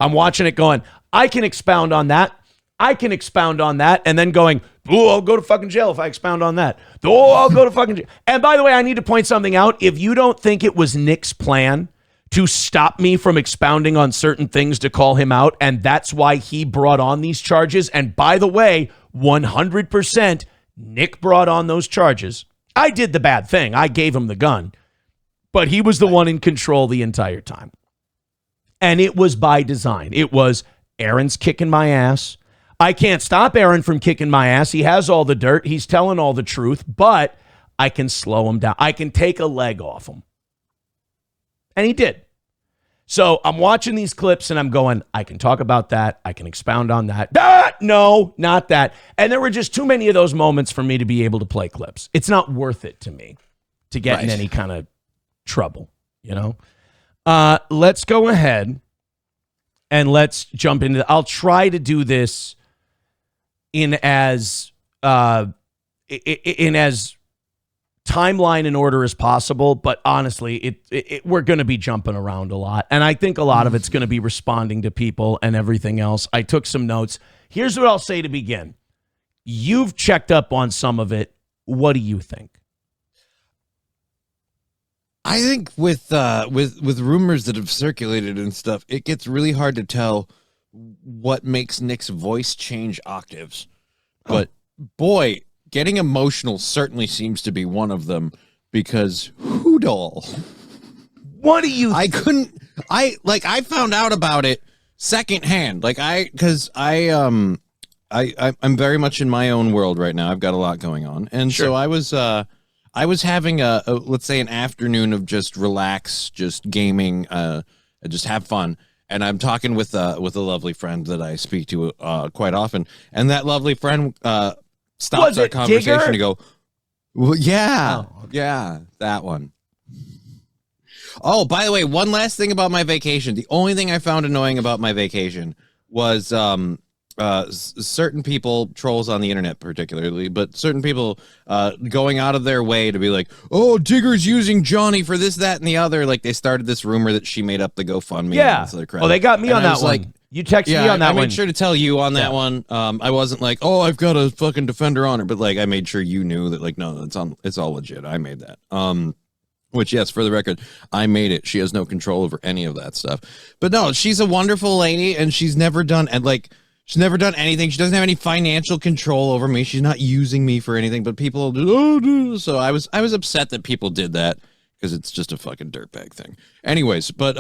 I'm watching it going, I can expound on that. I can expound on that. And then going, oh, I'll go to fucking jail if I expound on that. Oh, I'll go to fucking jail. And by the way, I need to point something out. If you don't think it was Nick's plan to stop me from expounding on certain things to call him out, and that's why he brought on these charges, and by the way, 100% Nick brought on those charges. I did the bad thing. I gave him the gun. But he was the one in control the entire time. And it was by design. It was, Aaron's kicking my ass. I can't stop Aaron from kicking my ass. He has all the dirt. He's telling all the truth. But I can slow him down. I can take a leg off him. And he did. So I'm watching these clips and I'm going, I can talk about that. I can expound on that. No, not that. And there were just too many of those moments for me to be able to play clips. It's not worth it to me to get in any kind of trouble, you know? Let's go ahead and let's jump into, I'll try to do this in as timeline and order as possible, but honestly, we're going to be jumping around a lot. And I think a lot of it's going to be responding to people and everything else. I took some notes. Here's what I'll say to begin. You've checked up on some of it. What do you think? I think with rumors that have circulated and stuff, it gets really hard to tell what makes Nick's voice change octaves. But boy, getting emotional certainly seems to be one of them, because Hoodall. What do you I found out about it secondhand. I'm very much in my own world right now. I've got a lot going on. And so I was having let's say an afternoon of just relax, just gaming, just have fun. And I'm talking with a lovely friend that I speak to quite often. And that lovely friend stops our conversation Digger? to go, well, yeah, that one. Oh, by the way, one last thing about my vacation. The only thing I found annoying about my vacation was certain people, trolls on the internet particularly, but certain people going out of their way to be like, oh, Digger's using Johnny for this, that, and the other. Like, they started this rumor that she made up the GoFundMe. Yeah. Oh, they got me on that one. Like, you texted me on that one. I made sure to tell you on that one. I wasn't like, oh, I've got to fucking defend her honor, but like, I made sure you knew that, like, no, it's all legit. I made that. Which, yes, for the record, I made it. She has no control over any of that stuff. But no, she's a wonderful lady, and she's never done anything. She doesn't have any financial control over me. She's not using me for anything, but people do. So I was upset that people did that, because it's just a fucking dirtbag thing. Anyways, but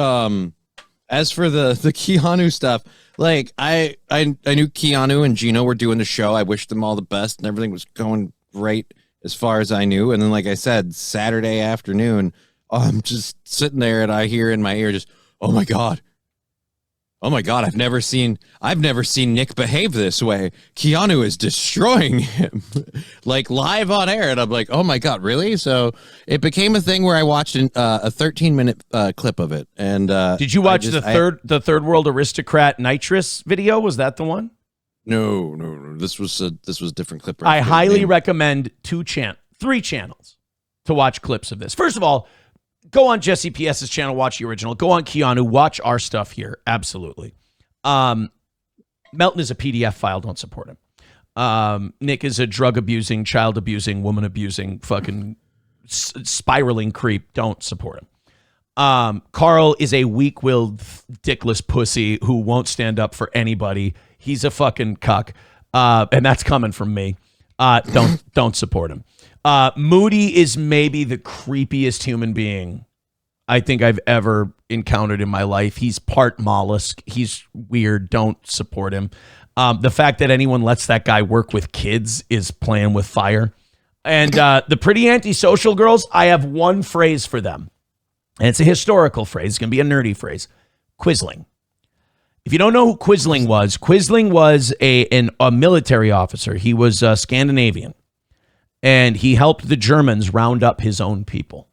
as for the Keanu stuff, like I knew Keanu and Gino were doing the show. I wished them all the best, and everything was going great as far as I knew. And then, like I said, Saturday afternoon, I'm just sitting there and I hear in my ear just, oh my God, I've never seen Nick behave this way. Keanu is destroying him like live on air. And I'm like, oh my God, really? So it became a thing where I watched a 13-minute clip of it. And did you watch the third world aristocrat nitrous video? Was that the one? No. This was a different clip. I highly recommend three channels to watch clips of this. First of all, go on Jesse PS's channel, watch the original. Go on Keanu, watch our stuff here. Absolutely. Melton is a PDF file. Don't support him. Nick is a drug abusing, child abusing, woman abusing, fucking spiraling creep. Don't support him. Carl is a weak-willed, dickless pussy who won't stand up for anybody. He's a fucking cuck. And that's coming from me. Don't support him. Moody is maybe the creepiest human being I think I've ever encountered in my life. He's part mollusk. He's weird. Don't support him. The fact that anyone lets that guy work with kids is playing with fire. And the pretty antisocial girls, I have one phrase for them. And it's a historical phrase. It's going to be a nerdy phrase. Quisling. If you don't know who Quisling was a military officer. He was Scandinavian. And he helped the Germans round up his own people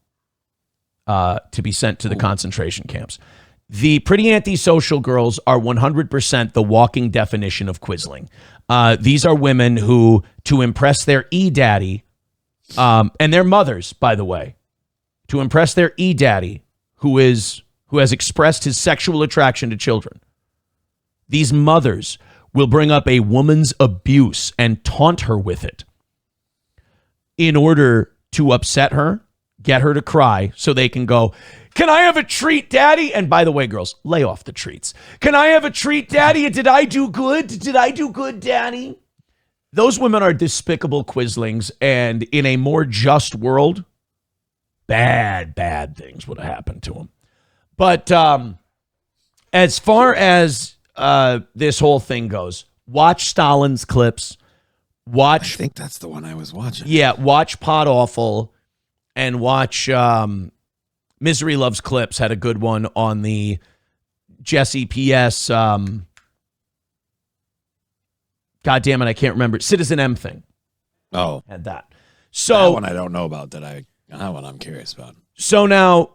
to be sent to the concentration camps. The pretty antisocial girls are 100% the walking definition of Quisling. These are women who, to impress their e-daddy, and their mothers, by the way, to impress their e-daddy, who has expressed his sexual attraction to children, These mothers will bring up a woman's abuse and taunt her with it in order to upset her, get her to cry so they can go, can I have a treat, Daddy? And by the way, girls, lay off the treats. Can I have a treat, Daddy? Did I do good? Did I do good, Daddy? Those women are despicable quislings, and in a more just world, bad things would have happened to them. But as far as this whole thing goes, watch Stalin's clips. I think that's the one I was watching. Yeah, watch Pod Awful and watch Misery Loves Clips had a good one on the Jesse P.S. God damn it, I can't remember. Citizen M thing. Oh. Had that. So that one I don't know about. That one I'm curious about. So now,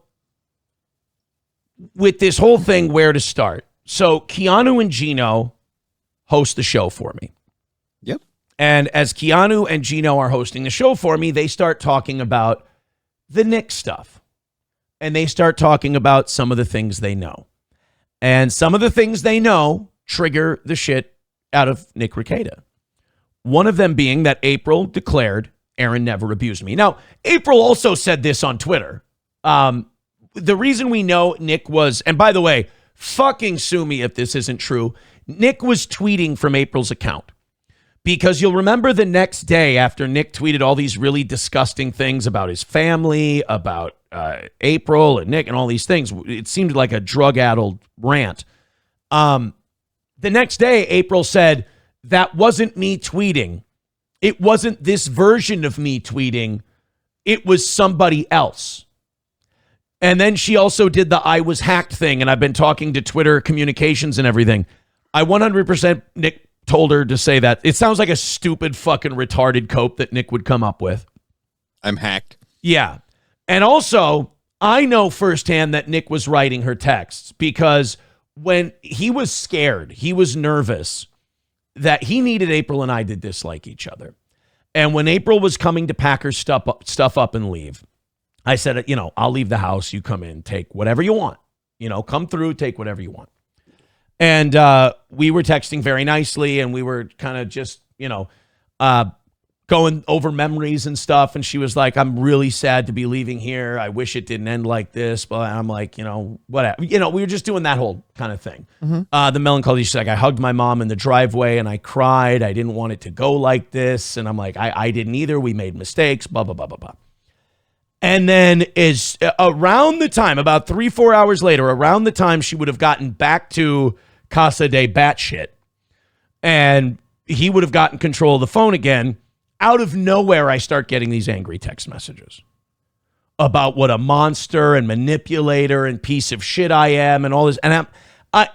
with this whole thing, where to start? So Keanu and Gino host the show for me. Yep. And as Keanu and Gino are hosting the show for me, they start talking about the Nick stuff. And they start talking about some of the things they know. And some of the things they know trigger the shit out of Nick Rekieta. One of them being that April declared Aaron never abused me. Now, April also said this on Twitter. The reason we know Nick was, and by the way, fucking sue me if this isn't true, Nick was tweeting from April's account. Because you'll remember the next day after Nick tweeted all these really disgusting things about his family, about April and Nick and all these things. It seemed like a drug-addled rant. The next day, April said, that wasn't me tweeting. It wasn't this version of me tweeting. It was somebody else. And then she also did the I was hacked thing, and I've been talking to Twitter communications and everything. I 100% Nick told her to say that. It sounds like a stupid fucking retarded cope that Nick would come up with. I'm hacked. Yeah. And also, I know firsthand that Nick was writing her texts because when he was scared, he was nervous that he needed April and I to dislike each other. And when April was coming to pack her stuff up and leave, I said, I'll leave the house. You come in, take whatever you want. Come through, take whatever you want. And we were texting very nicely, and we were kind of just, going over memories and stuff. And she was like, I'm really sad to be leaving here. I wish it didn't end like this. But I'm like, whatever. We were just doing that whole kind of thing. Mm-hmm. The melancholy, she's like, I hugged my mom in the driveway and I cried. I didn't want it to go like this. And I'm like, I didn't either. We made mistakes, blah, blah, blah, blah, blah. And then is around the time, about 3-4 hours later, around the time she would have gotten back to Casa de Batshit, and he would have gotten control of the phone again, out of nowhere, I start getting these angry text messages about what a monster and manipulator and piece of shit I am and all this. And I'm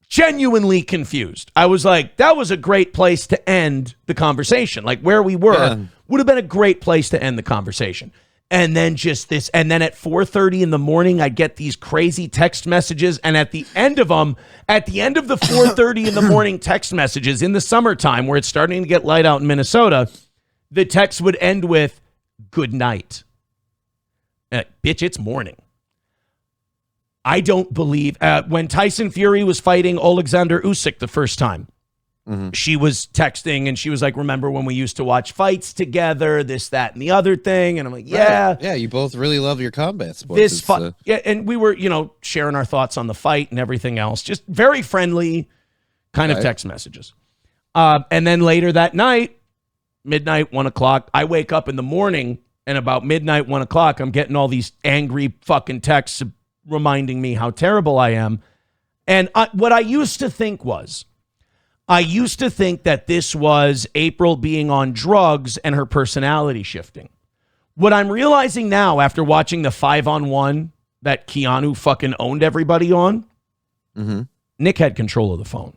genuinely confused. I was like, that was a great place to end the conversation. Like where we were would have been a great place to end the conversation. And then just this, and then at 4:30 in the morning, I get these crazy text messages. And at the end of them, at the end of the 4:30 in the morning text messages in the summertime, where it's starting to get light out in Minnesota, the text would end with, good night. Bitch, it's morning. I don't believe, when Tyson Fury was fighting Alexander Usyk the first time, she was texting and she was like, remember when we used to watch fights together, this, that, and the other thing? And I'm like, yeah. Right. Yeah, you both really love your combat sports. Yeah, and we were, sharing our thoughts on the fight and everything else. Just very friendly kind of text messages. And then later that night, midnight, 1 o'clock, I wake up in the morning and about midnight, 1 o'clock, I'm getting all these angry fucking texts reminding me how terrible I am. And what I used to think that this was April being on drugs and her personality shifting. What I'm realizing now after watching the 5-on-1 that Keanu fucking owned everybody on, Nick had control of the phone.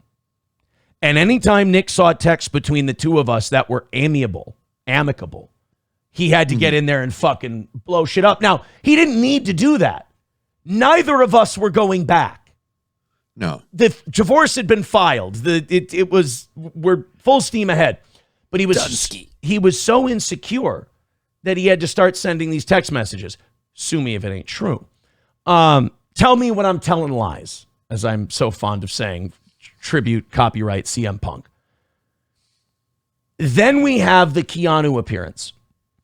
And anytime Nick saw texts between the two of us that were amicable, he had to get in there and fucking blow shit up. Now, he didn't need to do that. Neither of us were going back. No. The divorce had been filed. We're full steam ahead. But he was so insecure that he had to start sending these text messages. Sue me if it ain't true. Tell me when I'm telling lies, as I'm so fond of saying. tribute, copyright, CM Punk. Then we have the Keanu appearance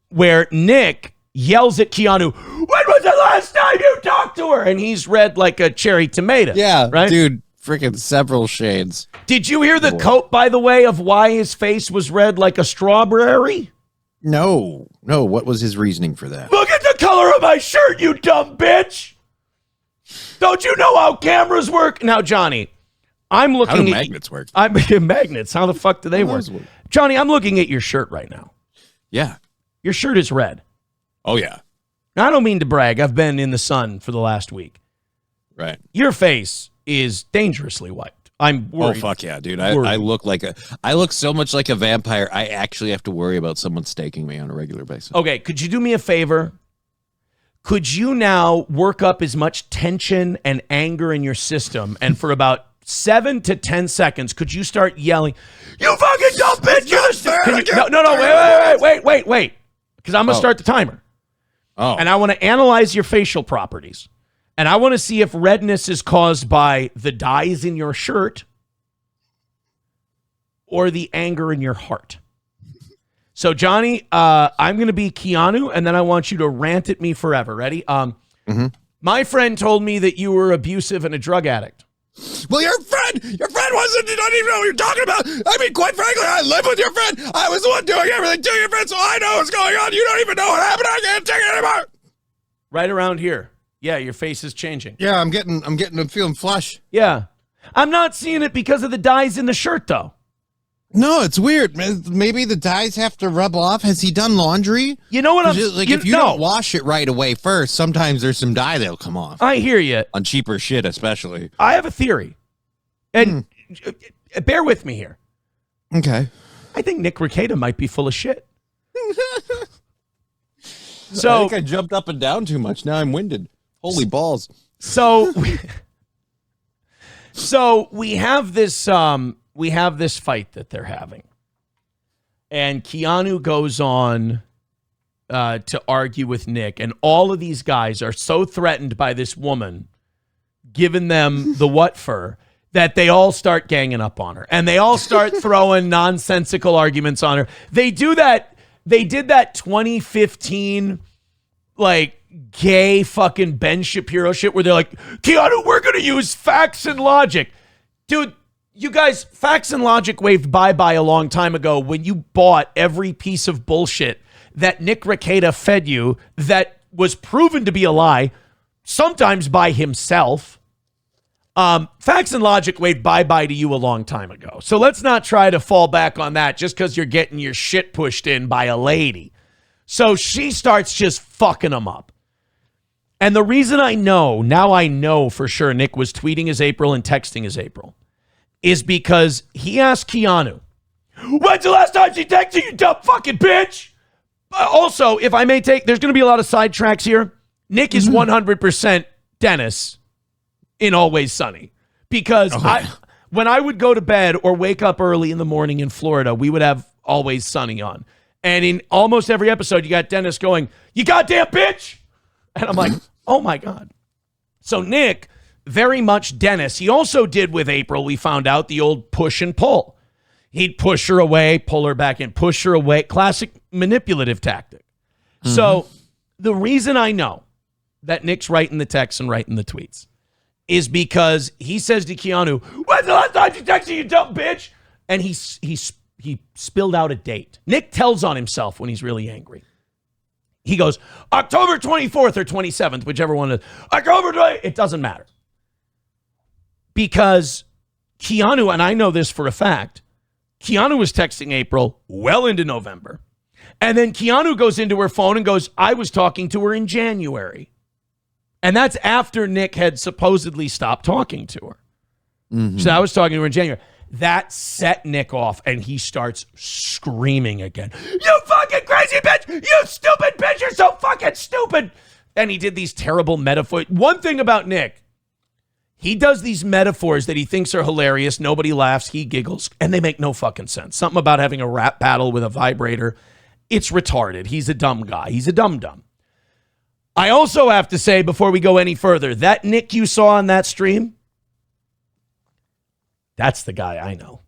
where Nick yells at Keanu, "When was the last time you talked to her?" And he's red like a cherry tomato. Yeah, right? dude, freaking several shades. Did you hear the quote, by the way, of why his face was red like a strawberry? No. What was his reasoning for that? Look at the color of my shirt, you dumb bitch. Don't you know how cameras work? Now, Johnny, I'm looking How do at magnets work? magnets. How the fuck do they work? Johnny, I'm looking at your shirt right now. Yeah. Your shirt is red. Oh, yeah. Now, I don't mean to brag. I've been in the sun for the last week. Right. Your face is dangerously white. I'm worried. Oh, fuck yeah, dude. I look so much like a vampire, I actually have to worry about someone staking me on a regular basis. Okay, could you do me a favor? Could you now work up as much tension and anger in your system, and for about 7 to 10 seconds, could you start yelling, "You fucking dumb bitch!" Wait. Because I'm going to start the timer. Oh. And I want to analyze your facial properties. And I want to see if redness is caused by the dyes in your shirt or the anger in your heart. So, Johnny, I'm going to be Keanu, and then I want you to rant at me forever. Ready? My friend told me that you were abusive and a drug addict. Well, your friend wasn't, you don't even know what you're talking about. I mean, quite frankly, I live with your friend. I was the one doing everything to your friend, so I know what's going on. You don't even know what happened. I can't take it anymore. Right around here. Yeah, your face is changing. Yeah, I'm feeling flush. Yeah. I'm not seeing it because of the dyes in the shirt, though. No, it's weird. Maybe the dyes have to rub off. Has he done laundry? You know what I'm like? If you don't wash it right away first, sometimes there's some dye that'll come off. I hear you. On cheaper shit, especially. I have a theory, and bear with me here. Okay. I think Nick Rekieta might be full of shit. So I think I jumped up and down too much. Now I'm winded. Holy balls. So we have this fight that they're having. And Keanu goes on to argue with Nick. And all of these guys are so threatened by this woman giving them the what for that they all start ganging up on her. And they all start throwing nonsensical arguments on her. They do that. They did that 2015, like, gay fucking Ben Shapiro shit where they're like, Keanu, we're going to use facts and logic. Dude, you guys, facts and logic waved bye-bye a long time ago when you bought every piece of bullshit that Nick Rekieta fed you that was proven to be a lie, sometimes by himself. Facts and logic waved bye-bye to you a long time ago. So let's not try to fall back on that just because you're getting your shit pushed in by a lady. So she starts just fucking them up. And the reason I know for sure Nick was tweeting as April and texting as April, is because he asked Keanu, "When's the last time she texted you, dumb fucking bitch?" Also, if I may there's going to be a lot of sidetracks here. Nick is 100% Dennis in Always Sunny. Because when I would go to bed or wake up early in the morning in Florida, we would have Always Sunny on. And in almost every episode, you got Dennis going, "You goddamn bitch." And I'm like, oh my God. So Nick, very much Dennis. He also did with April, we found out, the old push and pull. He'd push her away, pull her back in, push her away. Classic manipulative tactic. So the reason I know that Nick's writing the texts and writing the tweets is because he says to Keanu, "When's the last time you texted, you dumb bitch?" And he spilled out a date. Nick tells on himself when he's really angry. He goes, October 24th or 27th, whichever one it is. October 20th. It doesn't matter. Because Keanu, and I know this for a fact, Keanu was texting April well into November. And then Keanu goes into her phone and goes, "I was talking to her in January." And that's after Nick had supposedly stopped talking to her. So I was talking to her in January. That set Nick off, and he starts screaming again. "You fucking crazy bitch! You stupid bitch! You're so fucking stupid!" And he did these terrible metaphors. One thing about Nick, he does these metaphors that he thinks are hilarious. Nobody laughs. He giggles, and they make no fucking sense. Something about having a rap battle with a vibrator. It's retarded. He's a dumb guy. He's a dum-dum. I also have to say, before we go any further, that Nick you saw on that stream, That's the guy I know.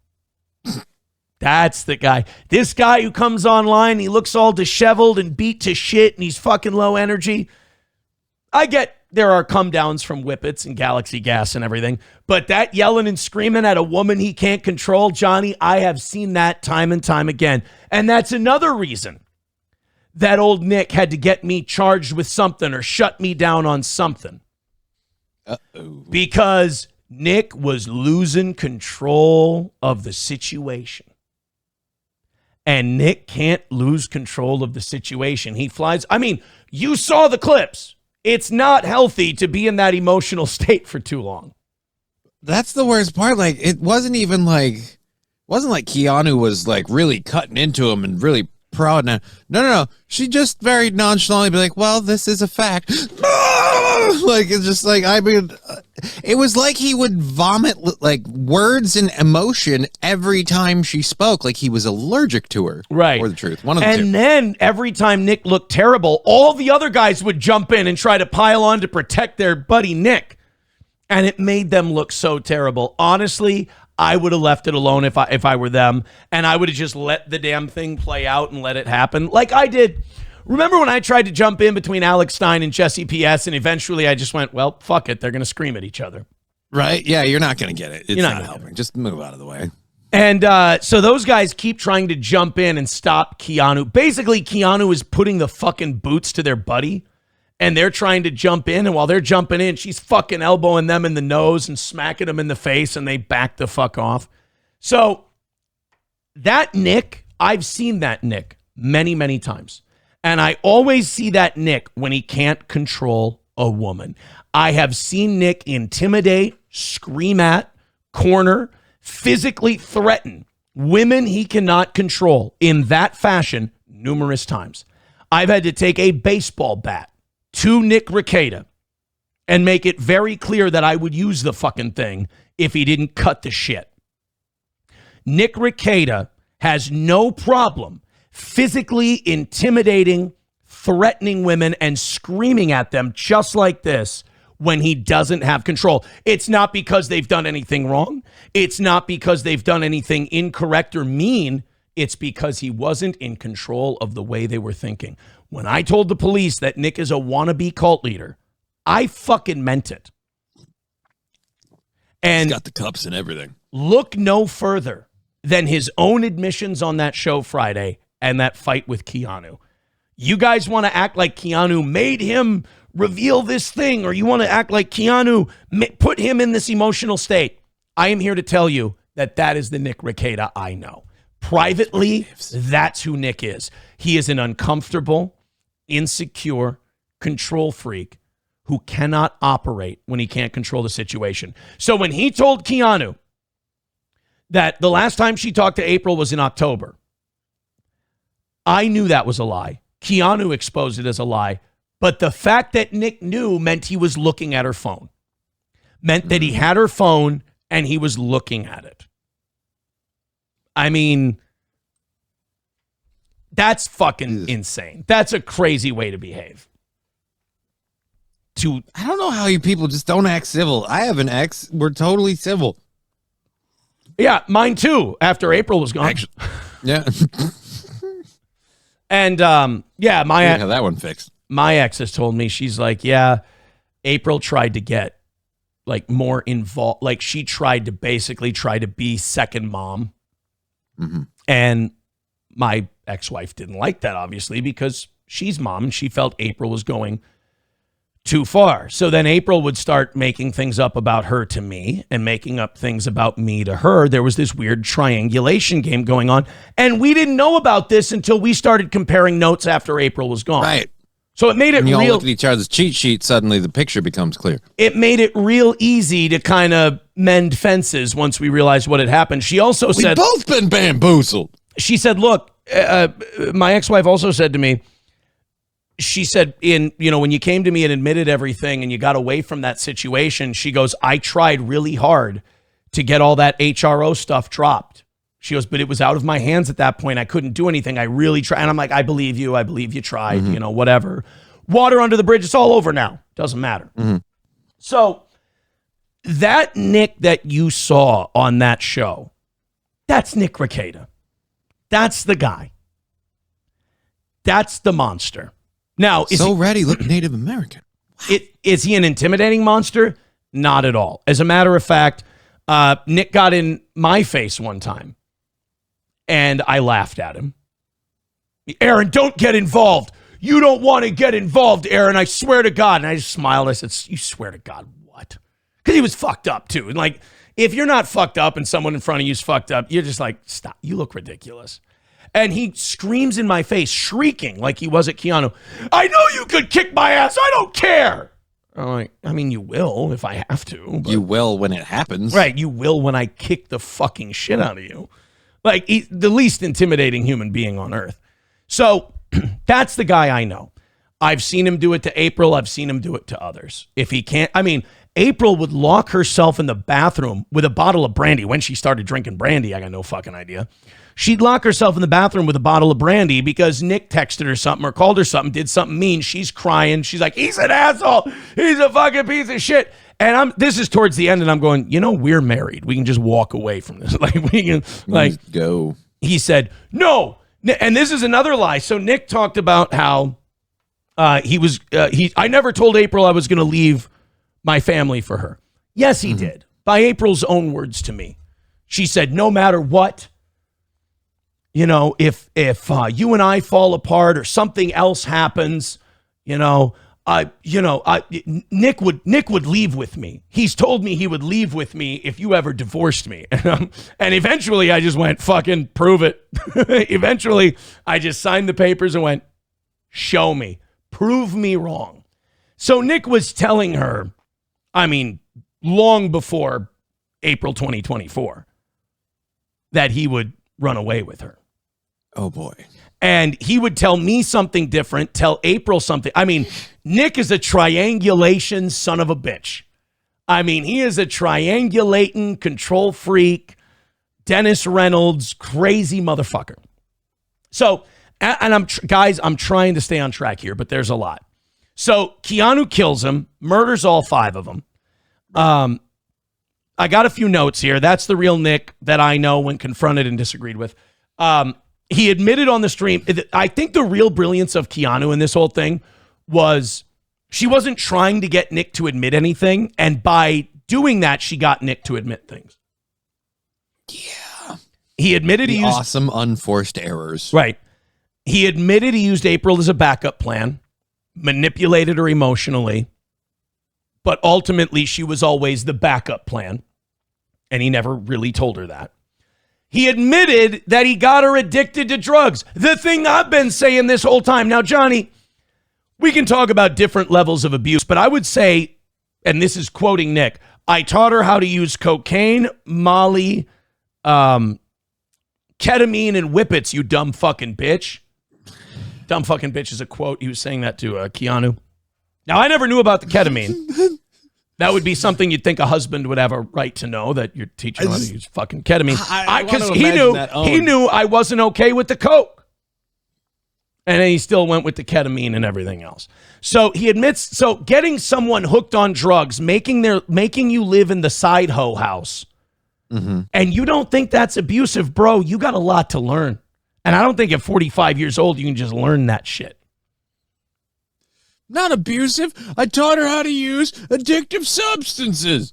That's the guy. This guy who comes online, he looks all disheveled and beat to shit, and he's fucking low energy. I get there are come downs from Whippets and Galaxy Gas and everything, but that yelling and screaming at a woman he can't control, Johnny, I have seen that time and time again. And that's another reason that old Nick had to get me charged with something or shut me down on something. Uh-oh. Because Nick was losing control of the situation. And Nick can't lose control of the situation. He flies. I mean, you saw the clips. It's not healthy to be in that emotional state for too long. That's the worst part. Like, it wasn't like Keanu was like really cutting into him and really proud. No. She just very nonchalantly be like, well, this is a fact. Like, it's just like, I mean, it was like he would vomit like words and emotion every time she spoke, like he was allergic to her. Right. Or the truth. One of the two. And then every time Nick looked terrible, all the other guys would jump in and try to pile on to protect their buddy Nick. And it made them look so terrible. Honestly, I would have left it alone if I were them. And I would have just let the damn thing play out and let it happen like I did. Remember when I tried to jump in between Alex Stein and Jesse PS, and eventually I just went, well, fuck it. They're going to scream at each other. Right? Yeah, you're not going to get it. It's You're not helping. Just move out of the way. And so those guys keep trying to jump in and stop Keanu. Basically, Keanu is putting the fucking boots to their buddy, and they're trying to jump in, and while they're jumping in, she's fucking elbowing them in the nose and smacking them in the face, and they back the fuck off. So that Nick, I've seen that Nick many, many times. And I always see that Nick when he can't control a woman. I have seen Nick intimidate, scream at, corner, physically threaten women he cannot control in that fashion numerous times. I've had to take a baseball bat to Nick Rekieta and make it very clear that I would use the fucking thing if he didn't cut the shit. Nick Rekieta has no problem physically intimidating, threatening women and screaming at them just like this when he doesn't have control. It's not because they've done anything wrong. It's not because they've done anything incorrect or mean. It's because he wasn't in control of the way they were thinking. When I told the police that Nick is a wannabe cult leader, I fucking meant it. And he's got the cups and everything. Look no further than his own admissions on that show Friday and that fight with Keanu. You guys want to act like Keanu made him reveal this thing, or you want to act like Keanu put him in this emotional state. I am here to tell you that that is the Nick Rekieta I know. Privately, that's who Nick is. He is an uncomfortable, insecure, control freak who cannot operate when he can't control the situation. So when he told Keanu that the last time she talked to April was in October, I knew that was a lie. Keanu exposed it as a lie. But the fact that Nick knew meant he was looking at her phone. Meant that he had her phone and he was looking at it. I mean, that's fucking insane. That's a crazy way to behave. I don't know how you people just don't act civil. I have an ex. We're totally civil. Yeah, mine too, after April was gone. Actually, yeah. And yeah, have that one fixed. My ex has told me, she's like, yeah, April tried to get like more involved. Like she tried to basically try to be second mom. Mm-hmm. And my ex-wife didn't like that, obviously, because she's mom and she felt April was going too far. So then April would start making things up about her to me and making up things about me to her. There was this weird triangulation game going on. And we didn't know about this until we started comparing notes after April was gone. Right. So it made it you all real. Look at each other's cheat sheet. Suddenly the picture becomes clear. It made it real easy to kind of mend fences once we realized what had happened. She also said, we've both been bamboozled. She said, look, my ex-wife also said to me, she said, when you came to me and admitted everything and you got away from that situation, she goes, I tried really hard to get all that HRO stuff dropped. She goes, but it was out of my hands at that point. I couldn't do anything. I really tried. And I'm like, I believe you. I believe you tried, whatever. Water under the bridge. It's all over now. Doesn't matter. Mm-hmm. So that Nick that you saw on that show, that's Nick Rekieta. That's the guy. That's the monster. Now, ready, look Native American. Is he an intimidating monster? Not at all. As a matter of fact, Nick got in my face one time, and I laughed at him. Aaron, don't get involved. You don't want to get involved, Aaron. I swear to God. And I just smiled. I said, you swear to God what? Because he was fucked up, too. And like, if you're not fucked up and someone in front of you is fucked up, you're just like, stop. You look ridiculous. And he screams in my face, shrieking like he was at Keanu. I know you could kick my ass. I don't care. I'm like, I mean, you will if I have to. But, you will when it happens. Right. You will when I kick the fucking shit out of you. Like, the least intimidating human being on earth. So that's the guy I know. I've seen him do it to April. I've seen him do it to others. If he can't, I mean, April would lock herself in the bathroom with a bottle of brandy. When she started drinking brandy, I got no fucking idea. She'd lock herself in the bathroom with a bottle of brandy because Nick texted her something or called her something, did something mean. She's crying. She's like, he's an asshole. He's a fucking piece of shit. And this is towards the end, and I'm going, we're married. We can just walk away from this. Like, we can, like, go. He said, no. And this is another lie. So Nick talked about how I never told April I was going to leave my family for her. Yes, he did. By April's own words to me. She said, no matter what, if you and I fall apart or something else happens, Nick would leave with me. He's told me he would leave with me if you ever divorced me. And eventually I just went, fucking prove it. Eventually I just signed the papers and went, show me, prove me wrong. So Nick was telling her, I mean, long before April 2024, that he would run away with her. Oh, boy. And he would tell me something different, tell April something. I mean, Nick is a triangulation son of a bitch. I mean, he is a triangulating control freak, Dennis Reynolds, crazy motherfucker. So, and I'm trying to stay on track here, but there's a lot. So Keanu kills him, murders all 5 of them. I got a few notes here. That's the real Nick that I know when confronted and disagreed with. He admitted on the stream, I think the real brilliance of Keanu in this whole thing was she wasn't trying to get Nick to admit anything. And by doing that, she got Nick to admit things. Yeah. He admitted he used awesome unforced errors. Right. He admitted he used April as a backup plan, manipulated her emotionally, but ultimately she was always the backup plan. And he never really told her that. He admitted that he got her addicted to drugs. The thing I've been saying this whole time. Now, Johnny, we can talk about different levels of abuse, but I would say, and this is quoting Nick, I taught her how to use cocaine, Molly, ketamine, and Whippets, you dumb fucking bitch. Dumb fucking bitch is a quote. He was saying that to Keanu. Now, I never knew about the ketamine. That would be something you'd think a husband would have a right to know, that you're teaching him how to use fucking ketamine. Because he knew I wasn't okay with the coke. And then he still went with the ketamine and everything else. So he admits, so getting someone hooked on drugs, making you live in the side hoe house, and you don't think that's abusive, bro, you got a lot to learn. And I don't think at 45 years old you can just learn that shit. Not abusive. I taught her how to use addictive substances.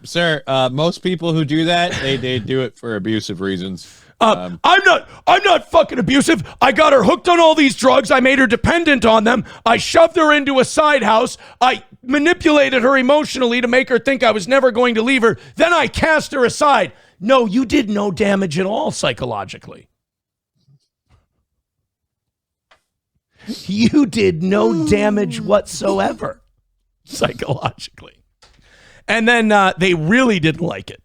Sir, most people who do that, they do it for abusive reasons. I'm not fucking abusive. I got her hooked on all these drugs. I made her dependent on them. I shoved her into a side house. I manipulated her emotionally to make her think I was never going to leave her. Then I cast her aside. No, you did no damage at all psychologically. You did no damage whatsoever psychologically. And then they really didn't like it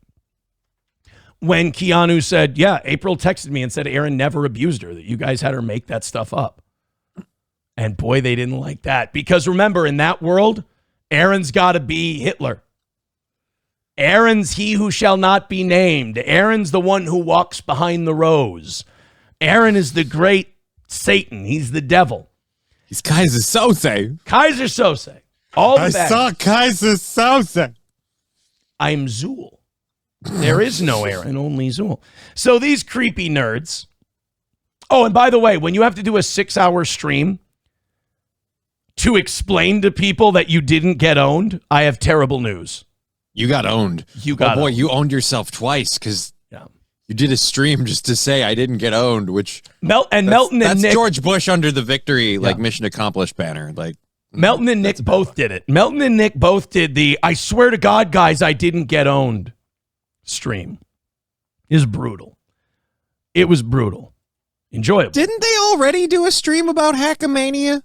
when Keanu said, yeah, April texted me and said Aaron never abused her, that you guys had her make that stuff up. And boy, they didn't like that. Because remember, in that world, Aaron's got to be Hitler. Aaron's he who shall not be named. Aaron's the one who walks behind the rose. Aaron is the great Satan. He's the devil. He's Kaiser Sose. Kaiser Sose. All the I bad. saw Kaiser Sose. I'm Zool. There is no Aaron, only Zool. So these creepy nerds. Oh, and by the way, when you have to do a 6-hour stream to explain to people that you didn't get owned, I have terrible news. You got owned. You got boy, owned. you owned yourself twice because you did a stream just to say I didn't get owned, which Melton and that's Nick, George Bush under the victory, like mission accomplished banner. Like Melton and Nick both did it. Melton and Nick both did the I swear to God, guys, I didn't get owned stream. Is brutal. It was brutal. Enjoyable. Didn't they already do a stream about Hackamania?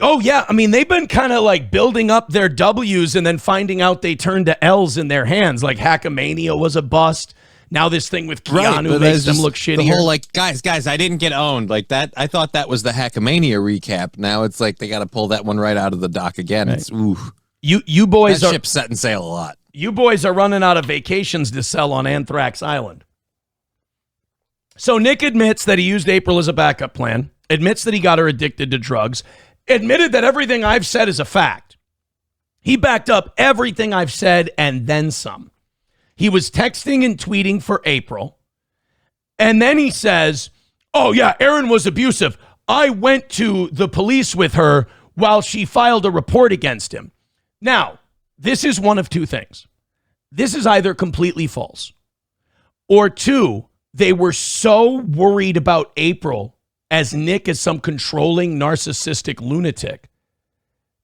Oh, yeah. I mean, they've been kind of like building up their W's and then finding out they turned to L's in their hands. Like Hackamania was a bust. Now this thing with Keanu makes them look shittier. The whole like, guys, I didn't get owned. Like that, I thought that was the Hackamania recap. Now it's like they got to pull that one right out of the dock again. Right. It's ooh. You boys that ship's setting sail a lot. You boys are running out of vacations to sell on Anthrax Island. So Nick admits that he used April as a backup plan, admits that he got her addicted to drugs, admitted that everything I've said is a fact. He backed up everything I've said and then some. He was texting and tweeting for April. And then he says, oh, yeah, Aaron was abusive. I went to the police with her while she filed a report against him. Now, this is one of two things. This is either completely false, or two, they were so worried about April as Nick as some controlling narcissistic lunatic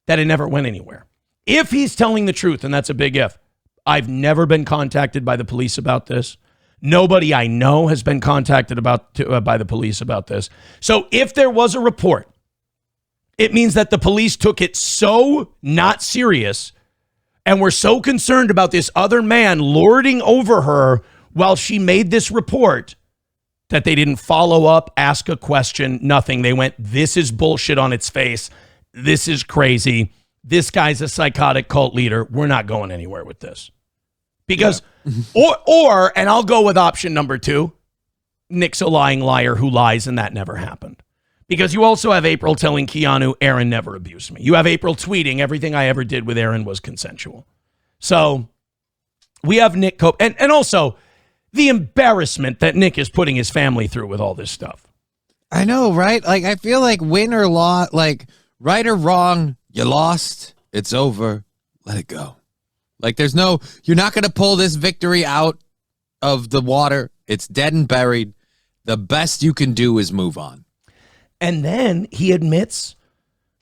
that it never went anywhere. If he's telling the truth, and that's a big if, I've never been contacted by the police about this. Nobody I know has been contacted by the police about this. So if there was a report, it means that the police took it so not serious and were so concerned about this other man lording over her while she made this report that they didn't follow up, ask a question, nothing. They went, this is bullshit on its face. This is crazy. This guy's a psychotic cult leader. We're not going anywhere with this. Because, or, and I'll go with option number 2, Nick's a lying liar who lies and that never happened. Because you also have April telling Keanu, Aaron never abused me. You have April tweeting, everything I ever did with Aaron was consensual. So we have Nick and also the embarrassment that Nick is putting his family through with all this stuff. I know, right? Like, I feel like win or loss, like right or wrong, you lost, it's over, let it go. Like you're not going to pull this victory out of the water. It's dead and buried. The best you can do is move on. And then he admits,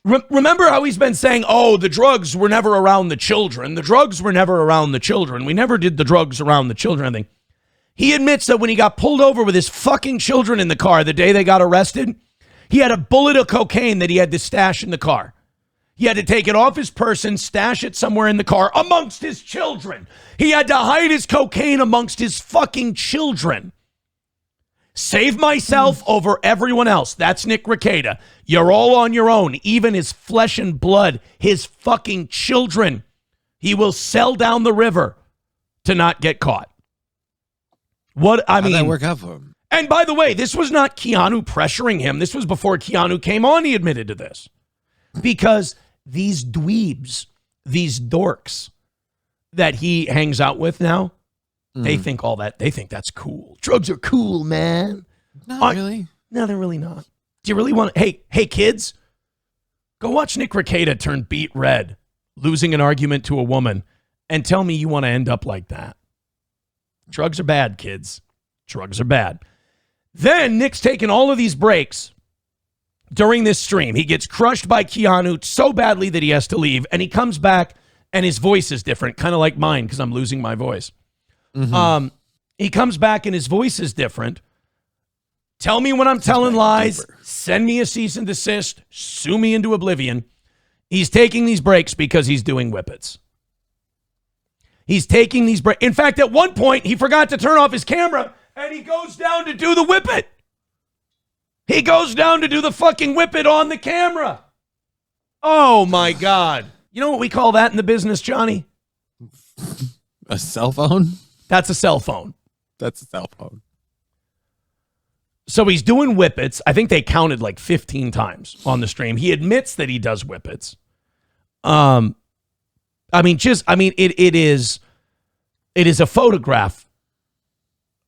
remember how he's been saying, oh, the drugs were never around the children. The drugs were never around the children. We never did the drugs around the children. I think he admits that when he got pulled over with his fucking children in the car the day they got arrested, he had a bullet of cocaine that he had to stash in the car. He had to take it off his person, stash it somewhere in the car amongst his children. He had to hide his cocaine amongst his fucking children. Save myself over everyone else. That's Nick Rekieta. You're all on your own. Even his flesh and blood, his fucking children, he will sell down the river to not get caught. How'd that work out for him? And by the way, this was not Keanu pressuring him. This was before Keanu came on. He admitted to this. Because these dweebs, these dorks that he hangs out with now, they think they think that's cool. Drugs are cool, man. Not really. No, they're really not. Do you really want to, hey kids, go watch Nick Rekieta turn beet red, losing an argument to a woman, and tell me you want to end up like that. Drugs are bad, kids. Drugs are bad. Then Nick's taking all of these breaks during this stream. He gets crushed by Keanu so badly that he has to leave, and he comes back, and his voice is different, kind of like mine because I'm losing my voice. Mm-hmm. He comes back, and his voice is different. Tell me when I'm telling lies. Deeper. Send me a cease and desist. Sue me into oblivion. He's taking these breaks because he's doing Whippets. He's taking these breaks. In fact, at one point, he forgot to turn off his camera, and he goes down to do the Whippet. He goes down to do the fucking Whippet on the camera. Oh, my God. You know what we call that in the business, Johnny? A cell phone? That's a cell phone. That's a cell phone. So he's doing Whippets. I think they counted like 15 times on the stream. He admits that he does Whippets. It is It is a photograph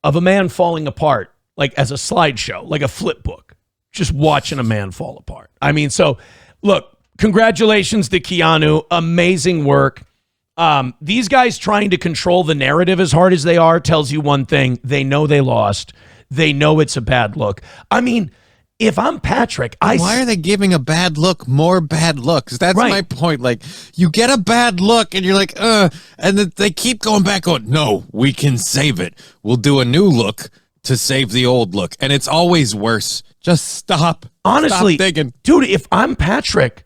of a man falling apart, like as a slideshow, like a flip book, just watching a man fall apart. I mean, so look, congratulations to Keanu. Amazing work. These guys trying to control the narrative as hard as they are tells you one thing. They know they lost. They know it's a bad look. I mean, if I'm Patrick, why are they giving a bad look more bad looks? That's Right. my point. Like, you get a bad look and you're like, and then they keep going back going, no, we can save it. We'll do a new look to save the old look. And it's always worse. Just stop. Honestly, Stop digging. dude, if I'm Patrick,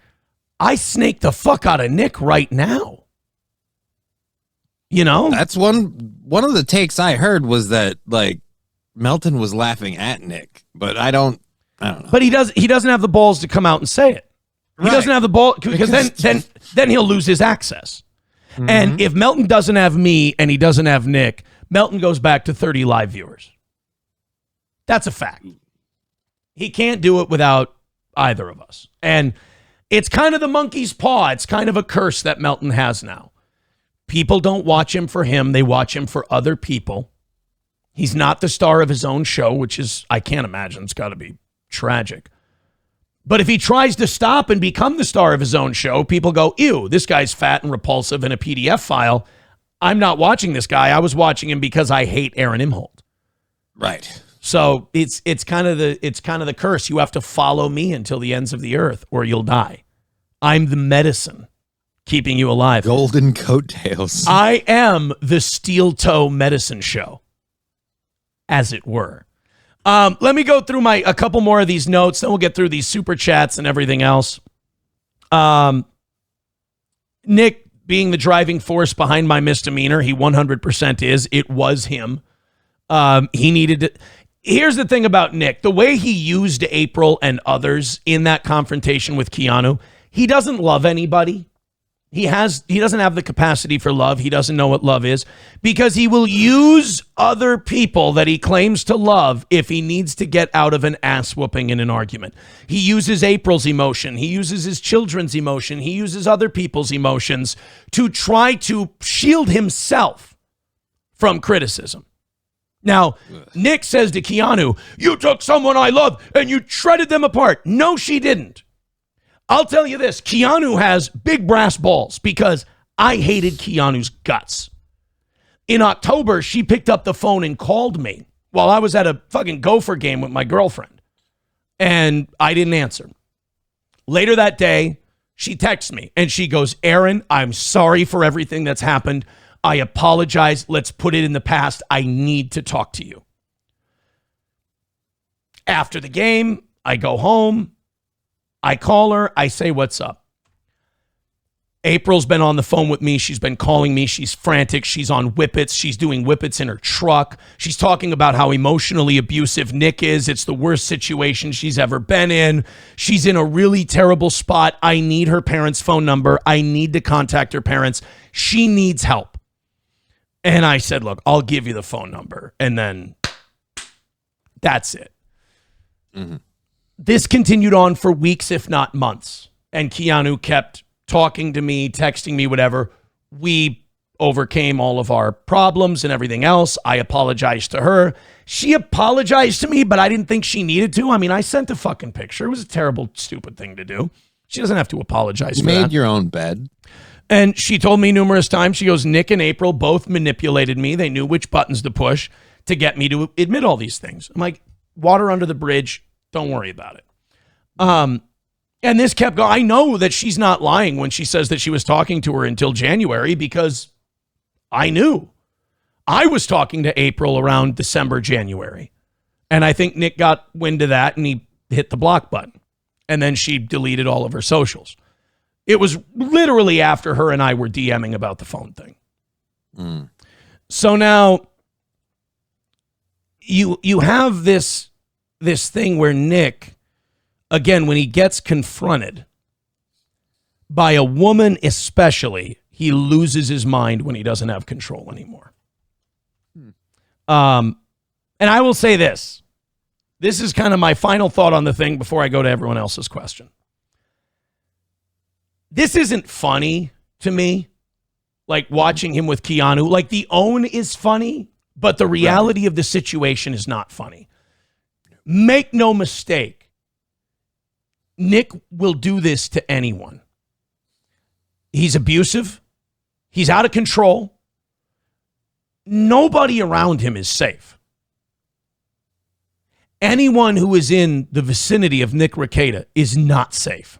I snake the fuck out of Nick right now. You know? That's one of the takes I heard was that, like, Melton was laughing at Nick, but I don't know. But he doesn't have the balls to come out and say it. He doesn't have the ball because then he'll lose his access. Mm-hmm. And if Melton doesn't have me and he doesn't have Nick, Melton goes back to 30 live viewers. That's a fact. He can't do it without either of us. And it's kind of the monkey's paw. It's kind of a curse that Melton has now. People don't watch him for him. They watch him for other people. He's not the star of his own show, which is, I can't imagine. It's got to be tragic. But if he tries to stop and become the star of his own show, people go, ew, this guy's fat and repulsive in a PDF file. I'm not watching this guy. I was watching him because I hate Aaron Imholt. Right. So it's kind of the curse. You have to follow me until the ends of the earth or you'll die. I'm the medicine keeping you alive. Golden coattails. I am the steel toe medicine show, as it were. Let me go through a couple more of these notes, then we'll get through these super chats and everything else. Nick being the driving force behind my misdemeanor, he 100% is. It was him. He needed to. Here's the thing about Nick. The way he used April and others in that confrontation with Keanu, he doesn't love anybody. He doesn't have the capacity for love. He doesn't know what love is because he will use other people that he claims to love if he needs to get out of an ass whooping in an argument. He uses April's emotion. He uses his children's emotion. He uses other people's emotions to try to shield himself from criticism. Now, Nick says to Keanu, you took someone I love and you shredded them apart. No, she didn't. I'll tell you this, Keanu has big brass balls because I hated Keanu's guts. In October, she picked up the phone and called me while I was at a fucking Gopher game with my girlfriend. And I didn't answer. Later that day, she texts me and she goes, Aaron, I'm sorry for everything that's happened. I apologize. Let's put it in the past. I need to talk to you. After the game, I go home. I call her. I say, what's up? April's been on the phone with me. She's been calling me. She's frantic. She's on Whippets. She's doing Whippets in her truck. She's talking about how emotionally abusive Nick is. It's the worst situation she's ever been in. She's in a really terrible spot. I need her parents' phone number. I need to contact her parents. She needs help. And I said, look, I'll give you the phone number. And then that's it. Mm-hmm. This continued on for weeks, if not months. And Keanu kept talking to me, texting me, whatever. We overcame all of our problems and everything else. I apologized to her. She apologized to me, but I didn't think she needed to. I mean, I sent a fucking picture. It was a terrible, stupid thing to do. She doesn't have to apologize for that. You made your own bed. And she told me numerous times, she goes, Nick and April both manipulated me. They knew which buttons to push to get me to admit all these things. I'm like, water under the bridge. Don't worry about it. And this kept going. I know that she's not lying when she says that she was talking to her until January because I knew. I was talking to April around December, January. And I think Nick got wind of that and he hit the block button. And then she deleted all of her socials. It was literally after her and I were DMing about the phone thing. Mm. So now you have this thing where Nick, again, when he gets confronted by a woman especially, he loses his mind when he doesn't have control anymore. And I will say this. This is kind of my final thought on the thing before I go to everyone else's question. This isn't funny to me. like watching him with Keanu. Like the own is funny, but the reality of the situation is not funny. Make no mistake, Nick will do this to anyone. He's abusive. He's out of control. Nobody around him is safe. Anyone who is in the vicinity of Nick Rekieta is not safe.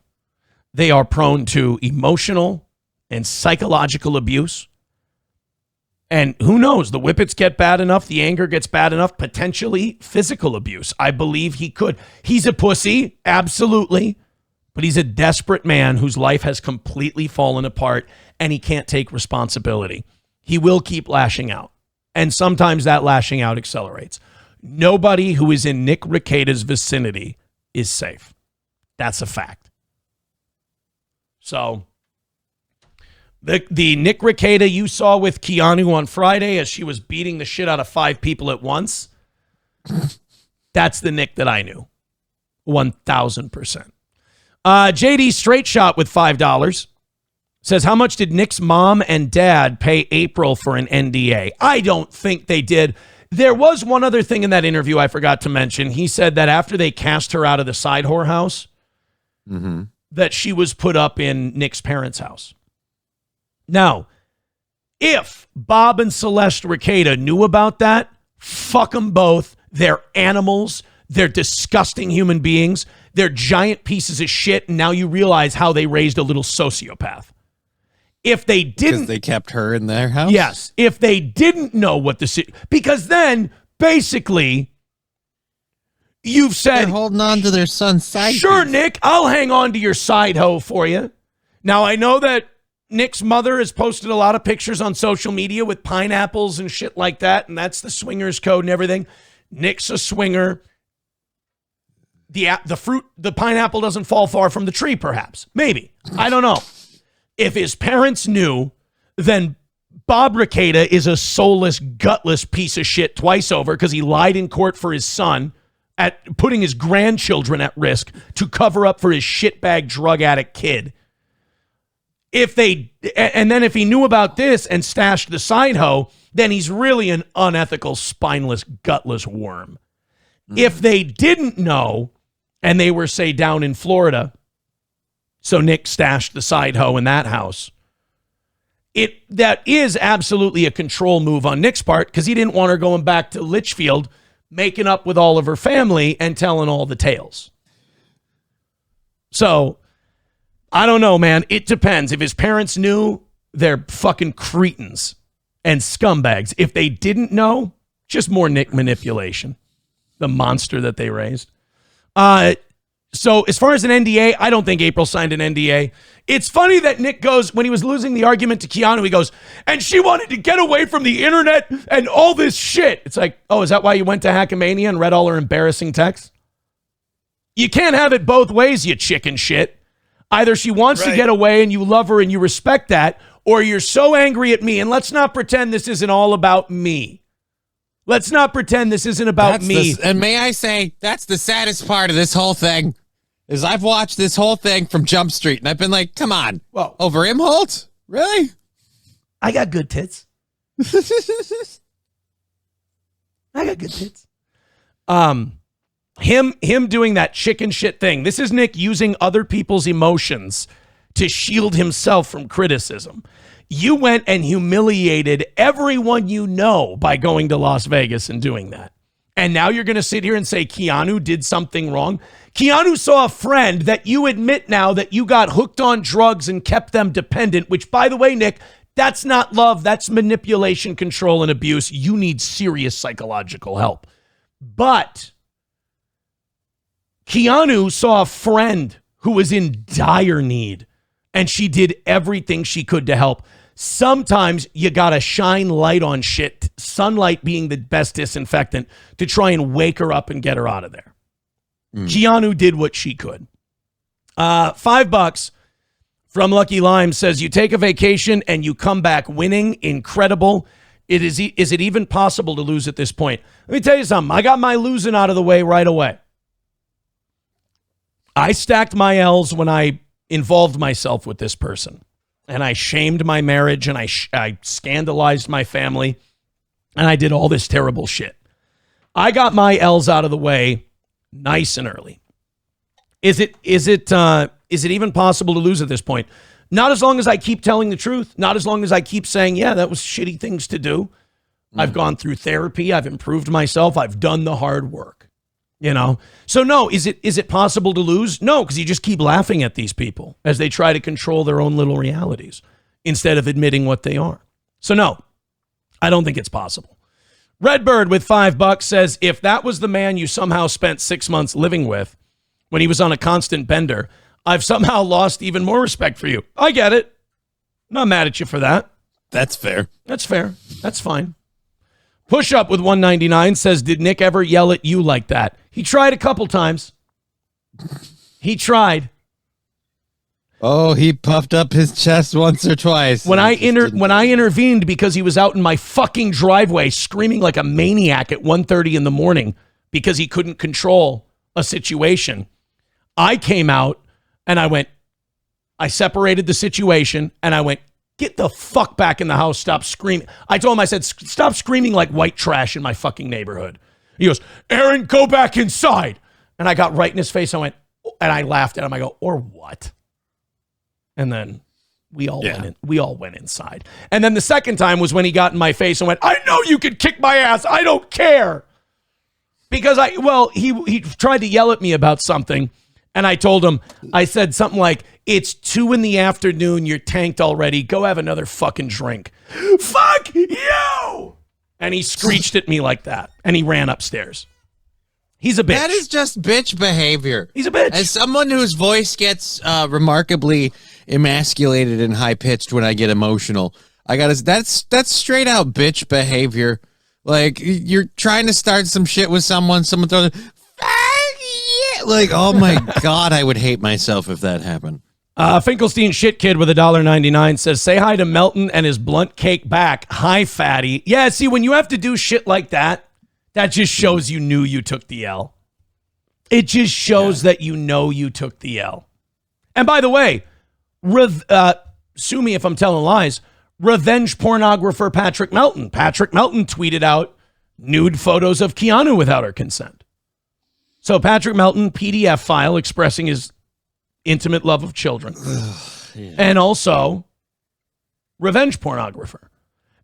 They are prone to emotional and psychological abuse. And who knows, the Whippets get bad enough, the anger gets bad enough, potentially physical abuse. I believe he could. He's a pussy, absolutely. But he's a desperate man whose life has completely fallen apart and he can't take responsibility. He will keep lashing out. And sometimes that lashing out accelerates. Nobody who is in Nick Rekieta's vicinity is safe. That's a fact. So the Nick Rekieta you saw with Keanu on Friday as she was beating the shit out of 5 people at once, that's the Nick that I knew. 1,000%. JD Straight Shot with $5 says, how much did Nick's mom and dad pay April for an NDA? I don't think they did. There was one other thing in that interview I forgot to mention. He said that after they cast her out of the side whore house, that she was put up in Nick's parents' house. Now, if Bob and Celeste Rekieta knew about that, fuck them both. They're animals. They're disgusting human beings. They're giant pieces of shit. And now you realize how they raised a little sociopath. If they didn't, because they kept her in their house. Yes. If they didn't know what because then basically you've said, they're holding on to their son's side. Sure, Nick, I'll hang on to your side hoe for you. Now I know that Nick's mother has posted a lot of pictures on social media with pineapples and shit like that, and that's the swingers code and everything. Nick's a swinger. The pineapple doesn't fall far from the tree, perhaps. Maybe. I don't know. If his parents knew, then Bob Rekieta is a soulless, gutless piece of shit twice over because he lied in court for his son, at putting his grandchildren at risk to cover up for his shitbag drug addict kid. If he knew about this and stashed the side hoe, then he's really an unethical, spineless, gutless worm. If they didn't know, and they were, say, down in Florida, so Nick stashed the side hoe in that house, that is absolutely a control move on Nick's part because he didn't want her going back to Litchfield, making up with all of her family and telling all the tales. So, I don't know, man. It depends. If his parents knew, they're fucking cretins and scumbags. If they didn't know, just more Nick manipulation. The monster that they raised. So as far as an NDA, I don't think April signed an NDA. It's funny that Nick goes, when he was losing the argument to Keanu, he goes, and she wanted to get away from the internet and all this shit. It's like, oh, is that why you went to Hackamania and read all her embarrassing texts? You can't have it both ways, you chicken shit. Either she wants to get away and you love her and you respect that, or you're so angry at me. And let's not pretend this isn't all about me. Let's not pretend this isn't about me. And may I say, that's the saddest part of this whole thing, is I've watched this whole thing from Jump Street, and I've been like, come on. Well, over Imholt? Really? I got good tits. I got good tits. Him doing that chicken shit thing. This is Nick using other people's emotions to shield himself from criticism. You went and humiliated everyone you know by going to Las Vegas and doing that. And now you're going to sit here and say Keanu did something wrong? Keanu saw a friend that you admit now that you got hooked on drugs and kept them dependent, which, by the way, Nick, that's not love. That's manipulation, control, and abuse. You need serious psychological help. But Keanu saw a friend who was in dire need, and she did everything she could to help. Sometimes you got to shine light on shit, sunlight being the best disinfectant, to try and wake her up and get her out of there. Keanu did what she could. $5 from Lucky Lime says, you take a vacation and you come back winning. Incredible. Is it even possible to lose at this point? Let me tell you something. I got my losing out of the way right away. I stacked my L's when I involved myself with this person. and I shamed my marriage, and I scandalized my family, and I did all this terrible shit. I got my L's out of the way nice and early. Is it even possible to lose at this point? Not as long as I keep telling the truth. Not as long as I keep saying, yeah, that was shitty things to do. I've gone through therapy. I've improved myself. I've done the hard work. So no, is it possible to lose? No, because you just keep laughing at these people as they try to control their own little realities instead of admitting what they are. So no, I don't think it's possible. Redbird with $5 says, if that was the man you somehow spent 6 months living with when he was on a constant bender, I've somehow lost even more respect for you. I get it. I'm not mad at you for that. That's fair. That's fair. That's fine. Push Up with 199 says, did Nick ever yell at you like that? He tried a couple times. He tried. Oh, he puffed up his chest once or twice. When I intervened because he was out in my fucking driveway screaming like a maniac at 1:30 in the morning because he couldn't control a situation, I came out and I separated the situation and I went, get the fuck back in the house. Stop screaming. I told him, I said, stop screaming like white trash in my fucking neighborhood. He goes, Aaron, go back inside. And I got right in his face. I went, and I laughed at him. I go, or what? And then we all went inside. And then the second time was when he got in my face and went, I know you can kick my ass. I don't care. Because he tried to yell at me about something. And I told him, I said something like, it's 2 PM. You're tanked already. Go have another fucking drink. Fuck you. And he screeched at me like that. And he ran upstairs. He's a bitch. That is just bitch behavior. He's a bitch. As someone whose voice gets remarkably emasculated and high-pitched when I get emotional, that's straight out bitch behavior. Like, you're trying to start some shit with someone throws like, oh my God, I would hate myself if that happened. Finkelstein Shit Kid with $1.99 says, say hi to Melton and his blunt cake back. Hi, fatty. Yeah, see, when you have to do shit like that, that just shows you knew you took the L. It just shows that you know you took the L. And by the way, sue me if I'm telling lies, revenge pornographer Patrick Melton. Patrick Melton tweeted out nude photos of Keanu without her consent. So Patrick Melton, PDF file expressing his intimate love of children. And also revenge pornographer.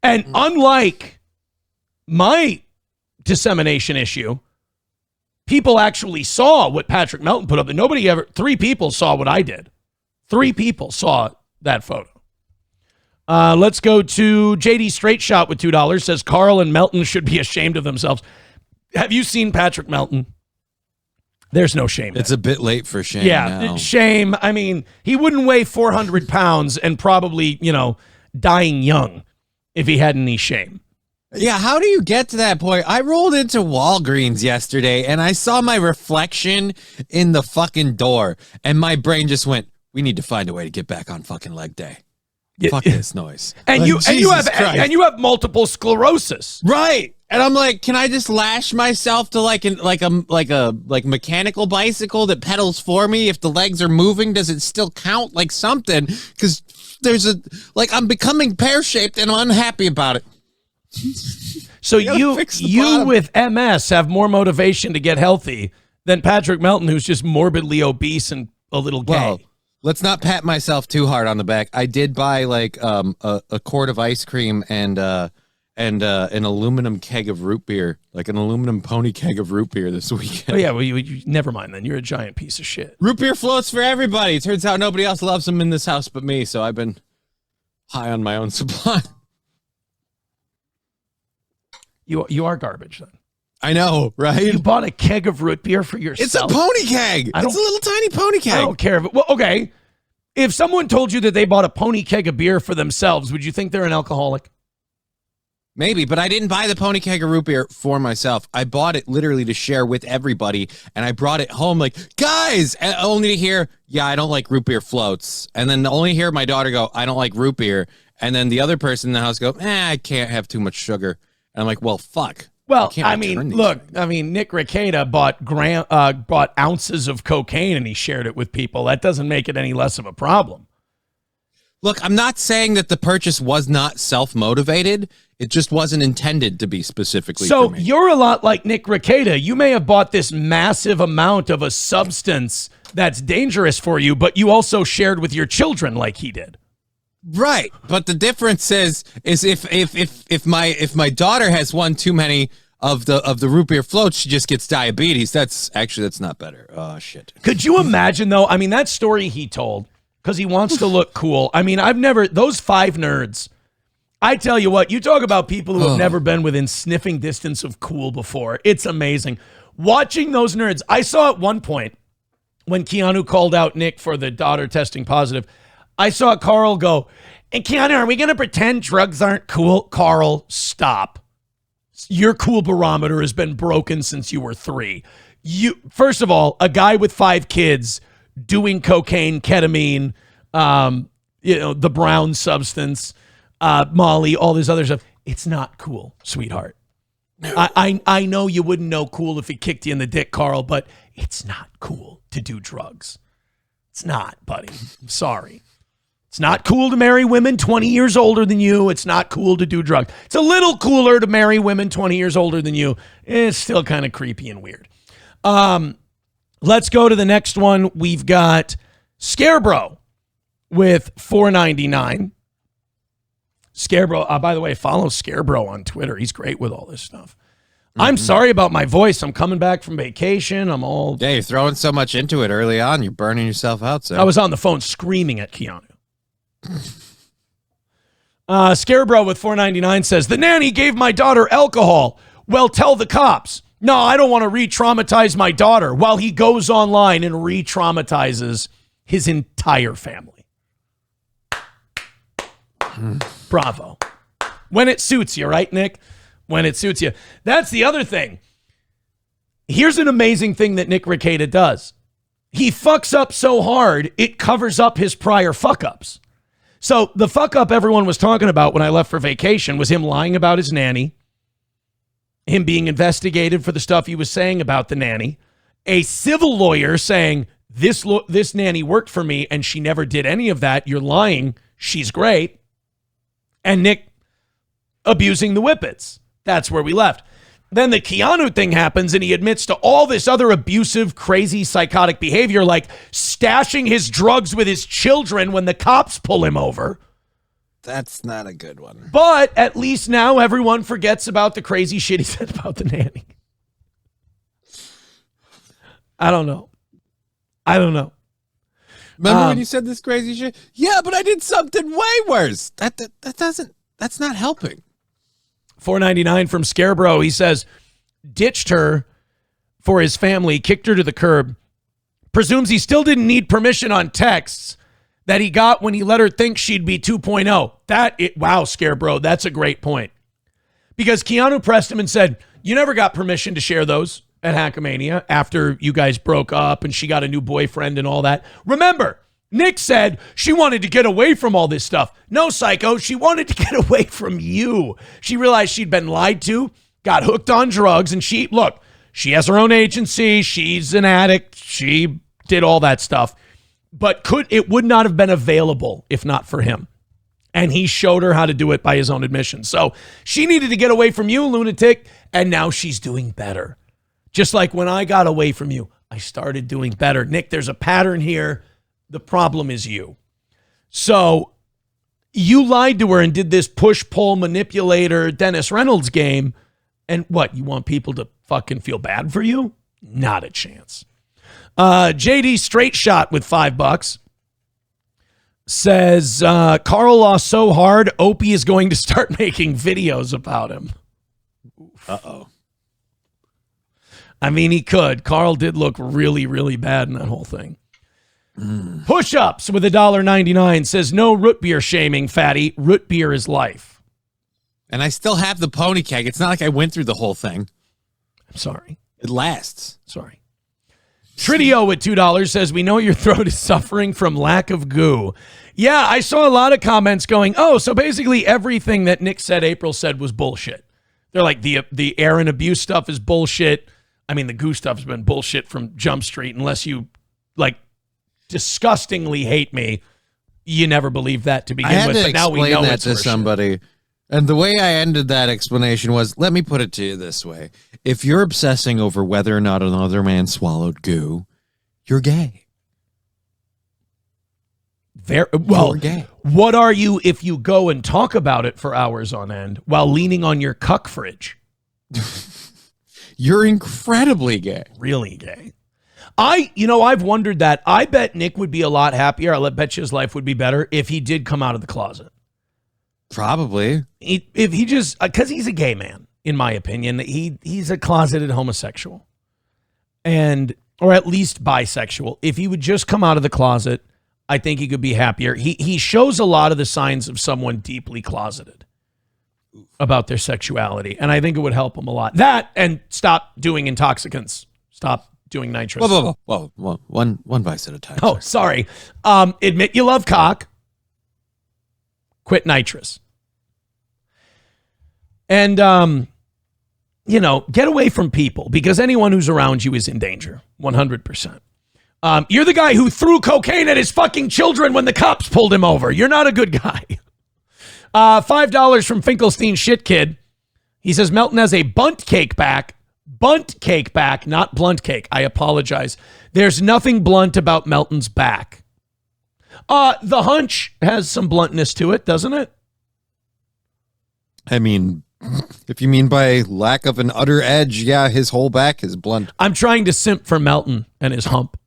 And unlike my dissemination issue, people actually saw what Patrick Melton put up. 3 people saw what I did. 3 people saw that photo. Let's go to JD Straight Shot with $2. Says Karl and Melton should be ashamed of themselves. Have you seen Patrick Melton? There's no shame. It's a bit late for shame. Yeah, now. Shame. I mean, he wouldn't weigh 400 pounds and probably, dying young if he had any shame. Yeah, how do you get to that point? I rolled into Walgreens yesterday and I saw my reflection in the fucking door and my brain just went, we need to find a way to get back on fucking leg day. Fuck this noise. And you have multiple sclerosis. Right. And I'm like, can I just lash myself to like a mechanical bicycle that pedals for me? If the legs are moving, does it still count like something? Because I'm becoming pear-shaped and I'm unhappy about it. So you with MS have more motivation to get healthy than Patrick Melton, who's just morbidly obese and a little gay. Well, let's not pat myself too hard on the back. I did buy a quart of ice cream and an aluminum keg of root beer, like an aluminum pony keg of root beer this weekend. Oh yeah, well you never mind then. You're a giant piece of shit. Root beer floats for everybody. It turns out nobody else loves them in this house but me, so I've been high on my own supply. You are garbage then. I know, right? You bought a keg of root beer for yourself. It's a pony keg. It's a little tiny pony keg. I don't care if it. Well, okay. If someone told you that they bought a pony keg of beer for themselves, would you think they're an alcoholic? Maybe, but I didn't buy the pony keg of root beer for myself. I bought it literally to share with everybody, and I brought it home like, guys, and only to hear, yeah, I don't like root beer floats. And then only hear my daughter go, I don't like root beer. And then the other person in the house go, I can't have too much sugar. And I'm like, well, fuck. Well, I mean, look, Nick Rekieta bought ounces of cocaine and he shared it with people. That doesn't make it any less of a problem. Look, I'm not saying that the purchase was not self-motivated. It just wasn't intended to be specifically for So me. you're a lot like Nick Rekieta. You may have bought this massive amount of a substance that's dangerous for you, but you also shared with your children like he did. Right, but the difference is if my daughter has one too many of the root beer floats, she just gets diabetes. That's not better. Oh shit. Could you imagine though? I mean, that story he told because he wants to look cool. I mean, those 5 nerds. I tell you what, you talk about people who have never been within sniffing distance of cool before. It's amazing. Watching those nerds. I saw at one point when Keanu called out Nick for the daughter testing positive, I saw Carl go, and Keanu, are we going to pretend drugs aren't cool? Carl, stop. Your cool barometer has been broken since you were 3. First of all, a guy with 5 kids doing cocaine, ketamine, the brown substance, Molly, all this other stuff. It's not cool, sweetheart. No. I know you wouldn't know cool if he kicked you in the dick, Carl, but it's not cool to do drugs. It's not, buddy. I'm sorry. It's not cool to marry women 20 years older than you. It's not cool to do drugs. It's a little cooler to marry women 20 years older than you. It's still kind of creepy and weird. Let's go to the next one. We've got Scarebro with $4.99. Scarebro, by the way, follow Scarebro on Twitter. He's great with all this stuff. Mm-hmm. I'm sorry about my voice. I'm coming back from vacation. Yeah, you're throwing so much into it early on. You're burning yourself out, sir. I was on the phone screaming at Keanu. Scarebro with $4.99 says, the nanny gave my daughter alcohol. Well, tell the cops. No, I don't want to re-traumatize my daughter, while he goes online and re-traumatizes his entire family. Bravo. When it suits you, right, Nick? When it suits you. That's the other thing. Here's an amazing thing that Nick Rekieta does. He fucks up so hard, it covers up his prior fuck-ups. So the fuck-up everyone was talking about when I left for vacation was him lying about his nanny, him being investigated for the stuff he was saying about the nanny, a civil lawyer saying, this nanny worked for me and she never did any of that. You're lying. She's great. And Nick abusing the Whippets. That's where we left. Then the Keanu thing happens and he admits to all this other abusive, crazy, psychotic behavior, like stashing his drugs with his children when the cops pull him over. That's not a good one. But at least now everyone forgets about the crazy shit he said about the nanny. I don't know. Remember when you said this crazy shit? Yeah, but I did something way worse. That's not helping. $4.99 from Scarebro. He says, ditched her for his family, kicked her to the curb, presumes he still didn't need permission on texts that he got when he let her think she'd be 2.0. Wow, Scarebro, that's a great point. Because Keanu pressed him and said, you never got permission to share those at Hackamania after you guys broke up and she got a new boyfriend and all that. Remember, Nick said she wanted to get away from all this stuff. No, psycho, she wanted to get away from you. She realized she'd been lied to, got hooked on drugs, and she has her own agency. She's an addict. She did all that stuff. But it would not have been available if not for him. And he showed her how to do it by his own admission. So she needed to get away from you, lunatic, and now she's doing better. Just like when I got away from you, I started doing better. Nick, there's a pattern here. The problem is you. So you lied to her and did this push-pull manipulator Dennis Reynolds game. And what, you want people to fucking feel bad for you? Not a chance. JD Straight Shot with $5 says, Carl lost so hard, Opie is going to start making videos about him. Uh-oh. I mean, he could. Carl did look really, really bad in that whole thing. Push-ups with $1.99 says, no root beer shaming, fatty. Root beer is life. And I still have the pony keg. It's not like I went through the whole thing. I'm sorry. It lasts. Sorry. Tridio with $2 says, we know your throat is suffering from lack of goo. Yeah, I saw a lot of comments going, oh, so basically everything that Nick said, April said was bullshit. They're like, the Aaron abuse stuff is bullshit. I mean, the goo stuff has been bullshit from Jump Street, unless you, like, disgustingly hate me. you never believed that to I begin had with, to but now we explain know that it's to horseshit. somebody. And the way I ended that explanation was, let me put it to you this way. If you're obsessing over whether or not another man swallowed goo, you're gay. Well, You're gay. what are you if you go and talk about it for hours on end while leaning on your cuck fridge? You're incredibly gay. Really gay. I've wondered that. I bet Nick would be a lot happier. I bet you his life would be better if he did come out of the closet. Probably. If he just, because he's a gay man, in my opinion. He's a closeted homosexual. Or at least bisexual. If he would just come out of the closet, I think he could be happier. He shows a lot of the signs of someone deeply closeted about their sexuality. And I think it would help him a lot. That and stop doing intoxicants. Stop doing nitrous. Whoa. One vice at a time. Oh, sorry. Admit you love cock. Quit nitrous. And, get away from people because anyone who's around you is in danger. 100%. You're the guy who threw cocaine at his fucking children when the cops pulled him over. You're not a good guy. $5 from Finkelstein Shit Kid. He says Melton has a bunt cake back, not blunt cake. I apologize. There's nothing blunt about Melton's back. The hunch has some bluntness to it, doesn't it? I mean, if you mean by lack of an utter edge, yeah, his whole back is blunt. I'm trying to simp for Melton and his hump.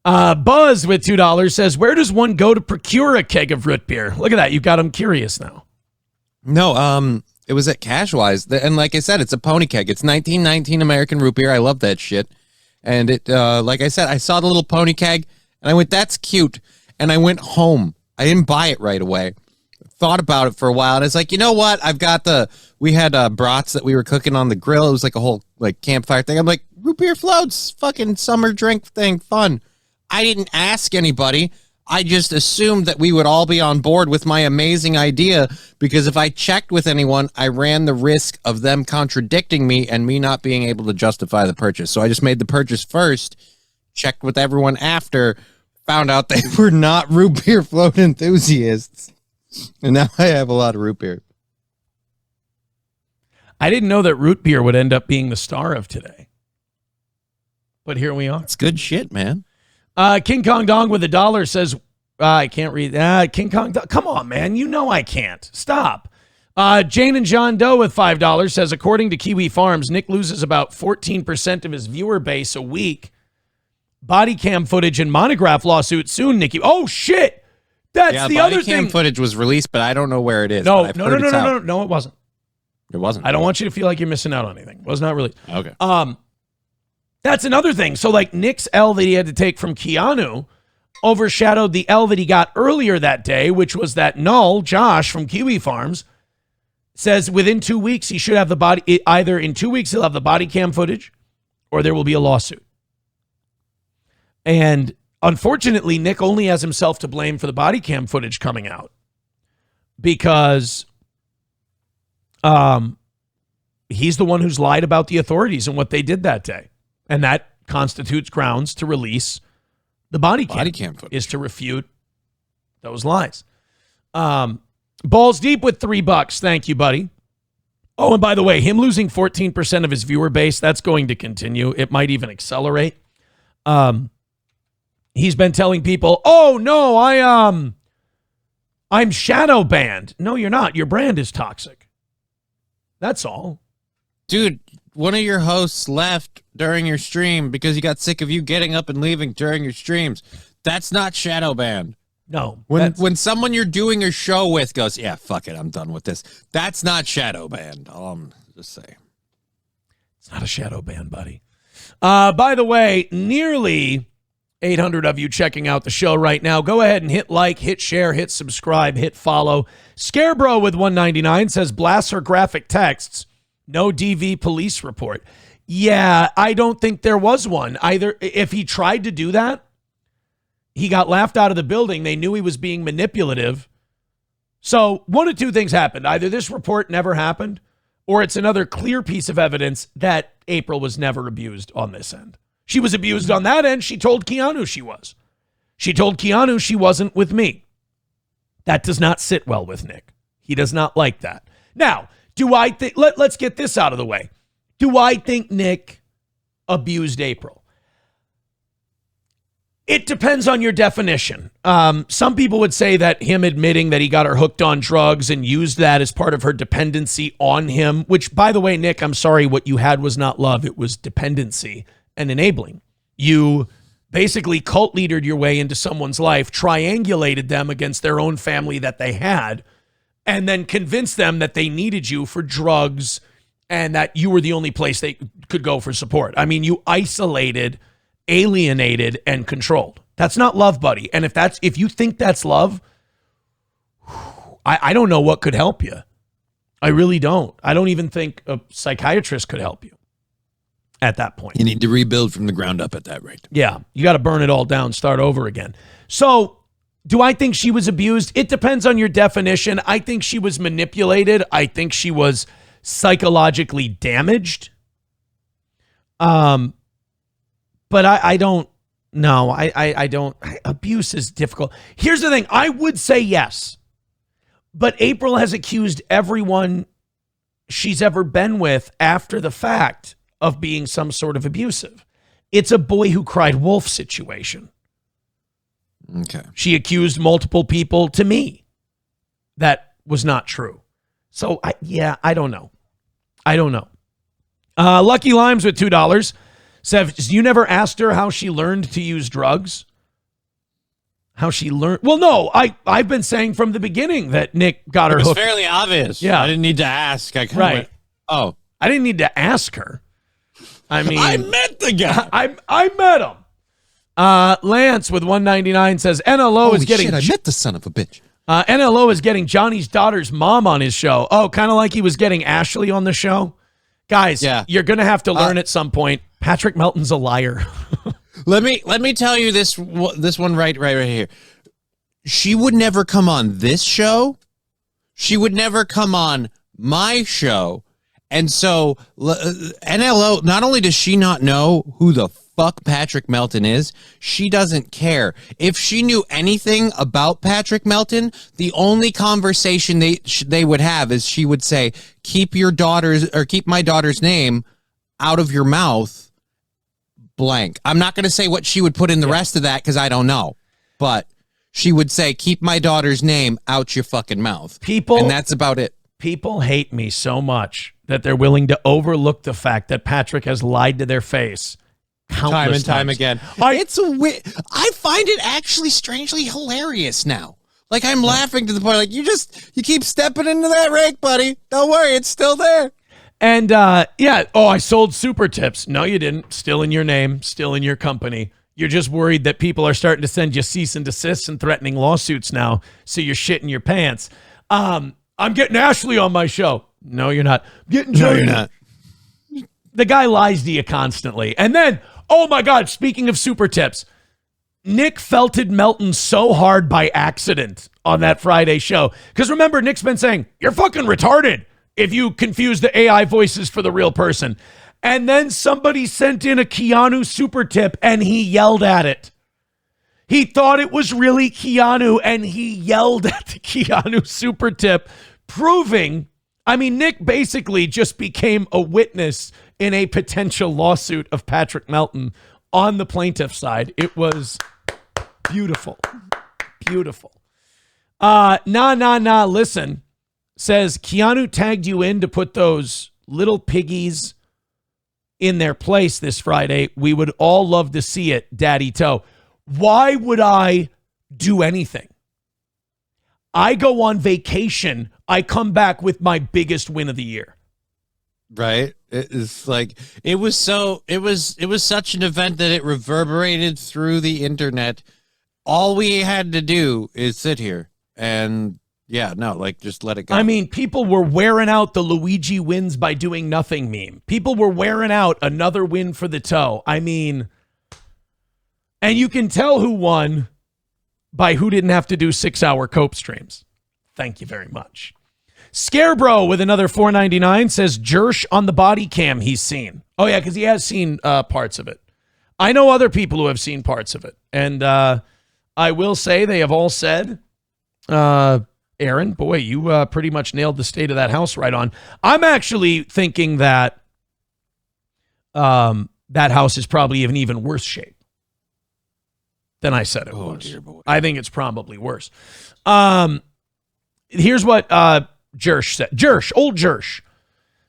Buzz with $2 says, where does one go to procure a keg of root beer? Look at that. You got him curious now. No, it was at Cashwise. And like I said, it's a pony keg. It's 1919 American root beer. I love that shit. And it, like I said, I saw the little pony keg and I went, that's cute. And I went home. I didn't buy it right away. Thought about it for a while. And it's like, you know what? We had brats that we were cooking on the grill. It was like a whole campfire thing. I'm like, root beer floats, fucking summer drink thing, fun. I didn't ask anybody. I just assumed that we would all be on board with my amazing idea because if I checked with anyone, I ran the risk of them contradicting me and me not being able to justify the purchase. So I just made the purchase first, checked with everyone after, found out they were not root beer float enthusiasts. And now I have a lot of root beer. I didn't know that root beer would end up being the star of today. But here we are. It's good shit, man. King Kong Dong with $1 says, I can't read. King Kong Dong. Come on, man. You know I can't. Stop. Jane and John Doe with $5 says, according to Kiwi Farms, Nick loses about 14% of his viewer base a week. Body cam footage and monograph lawsuit soon, Nikki. Oh, shit. That's the other thing. Body cam footage was released, but I don't know where it is. No, it wasn't. It wasn't. I don't want you to feel like you're missing out on anything. It was not released. Okay. That's another thing. So, Nick's L that he had to take from Keanu overshadowed the L that he got earlier that day, which was that Null, Josh from Kiwi Farms, says within 2 weeks he should have the body, either in 2 weeks he'll have the body cam footage or there will be a lawsuit. And unfortunately, Nick only has himself to blame for the body cam footage coming out because he's the one who's lied about the authorities and what they did that day. And that constitutes grounds to release the body cam footage, is to refute those lies. Balls Deep with $3. Thank you, buddy. Oh, and by the way, him losing 14% of his viewer base, that's going to continue. It might even accelerate. He's been telling people, oh, no, I'm shadow banned. No, you're not. Your brand is toxic. That's all. Dude, one of your hosts left during your stream because he got sick of you getting up and leaving during your streams. That's not shadow banned. No. When someone you're doing a show with goes, yeah, fuck it, I'm done with this. That's not shadow banned. Just say. It's not a shadow ban, buddy. By the way, nearly 800 of you checking out the show right now. Go ahead and hit like, hit share, hit subscribe, hit follow. Scarebro with $1.99 says blasts her graphic texts. No DV police report. Yeah, I don't think there was one either. If he tried to do that, he got laughed out of the building. They knew he was being manipulative. So one of two things happened. Either this report never happened, or it's another clear piece of evidence that April was never abused on this end. She was abused on that end. She told Keanu she was. She told Keanu she wasn't with me. That does not sit well with Nick. He does not like that. Now, do I think, let's get this out of the way. Do I think Nick abused April? It depends on your definition. Some people would say that him admitting that he got her hooked on drugs and used that as part of her dependency on him, which, by the way, Nick, I'm sorry, what you had was not love. It was dependency and enabling. You basically cult leadered your way into someone's life, triangulated them against their own family that they had, and then convinced them that they needed you for drugs and that you were the only place they could go for support. I mean, you isolated, alienated, and controlled. That's not love, buddy. And if you think that's love, I don't know what could help you. I really don't. I don't even think a psychiatrist could help you at that point. You need to rebuild from the ground up at that rate. Yeah, you got to burn it all down, start over again. So, do I think she was abused? It depends on your definition. I think she was manipulated. I think she was psychologically damaged. But I don't know. I don't. Abuse is difficult. Here's the thing. I would say yes. But April has accused everyone she's ever been with after the fact of being some sort of abusive. It's a boy who cried wolf situation. Okay. She accused multiple people to me. That was not true. So, I don't know. I don't know. Lucky Limes with $2 says, you never asked her how she learned to use drugs? How she learned? Well, no, I've been saying from the beginning that Nick got her hooked. It's fairly obvious. Yeah. I didn't need to ask. I Right. went, oh. I didn't need to ask her. I mean, I met the guy. I met him. Lance with $1.99 says NLO is getting. Shit, I met the son of a bitch. NLO is getting Johnny's daughter's mom on his show. Oh, kind of like he was getting Ashley on the show. Guys, you're gonna have to learn at some point. Patrick Melton's a liar. Let me tell you this one right here. She would never come on this show. She would never come on my show. And so NLO, not only does she not know who the fuck Patrick Melton is, she doesn't care. If she knew anything about Patrick Melton, the only conversation they would have is she would say, keep my daughter's name out of your mouth, blank. I'm not going to say what she would put in the rest of that because I don't know. But she would say, keep my daughter's name out your fucking mouth. And that's about it. People hate me so much that they're willing to overlook the fact that Patrick has lied to their face time and time times. again. I find it actually strangely hilarious now. Like, I'm laughing to the point, like, you keep stepping into that rake, buddy. Don't worry, it's still there. And I sold super tips. No, you didn't. Still in your name, still in your company. You're just worried that people are starting to send you cease and desist and threatening lawsuits now, so you're shitting your pants. I'm getting Ashley on my show. No, you're not. No, you're not. The guy lies to you constantly. And then, oh my God, speaking of super tips, Nick felted Melton so hard by accident on that Friday show. Because remember, Nick's been saying, you're fucking retarded if you confuse the AI voices for the real person. And then somebody sent in a Keanu super tip and he yelled at it. He thought it was really Keanu and he yelled at the Keanu super tip, proving, Nick basically just became a witness in a potential lawsuit of Patrick Melton on the plaintiff's side. It was beautiful. Beautiful. Listen, says Keanu tagged you in to put those little piggies in their place this Friday. We would all love to see it, Daddy Toe. Why would I do anything? I go on vacation. I come back with my biggest win of the year. Right. It's like, it was such an event that it reverberated through the internet. All we had to do is sit here and just let it go. People were wearing out the Luigi wins by doing nothing meme. People were wearing out another win for the toe. And you can tell who won by who didn't have to do 6-hour cope streams. Thank you very much. Scarebro with another $4.99 says Jersh on the body cam he's seen. Oh, yeah, because he has seen parts of it. I know other people who have seen parts of it. And I will say they have all said Aaron, boy, you pretty much nailed the state of that house right on. I'm actually thinking that that house is probably in even worse shape than I said it was. Dear boy. I think it's probably worse. Here's what Jersh said. Old Jersh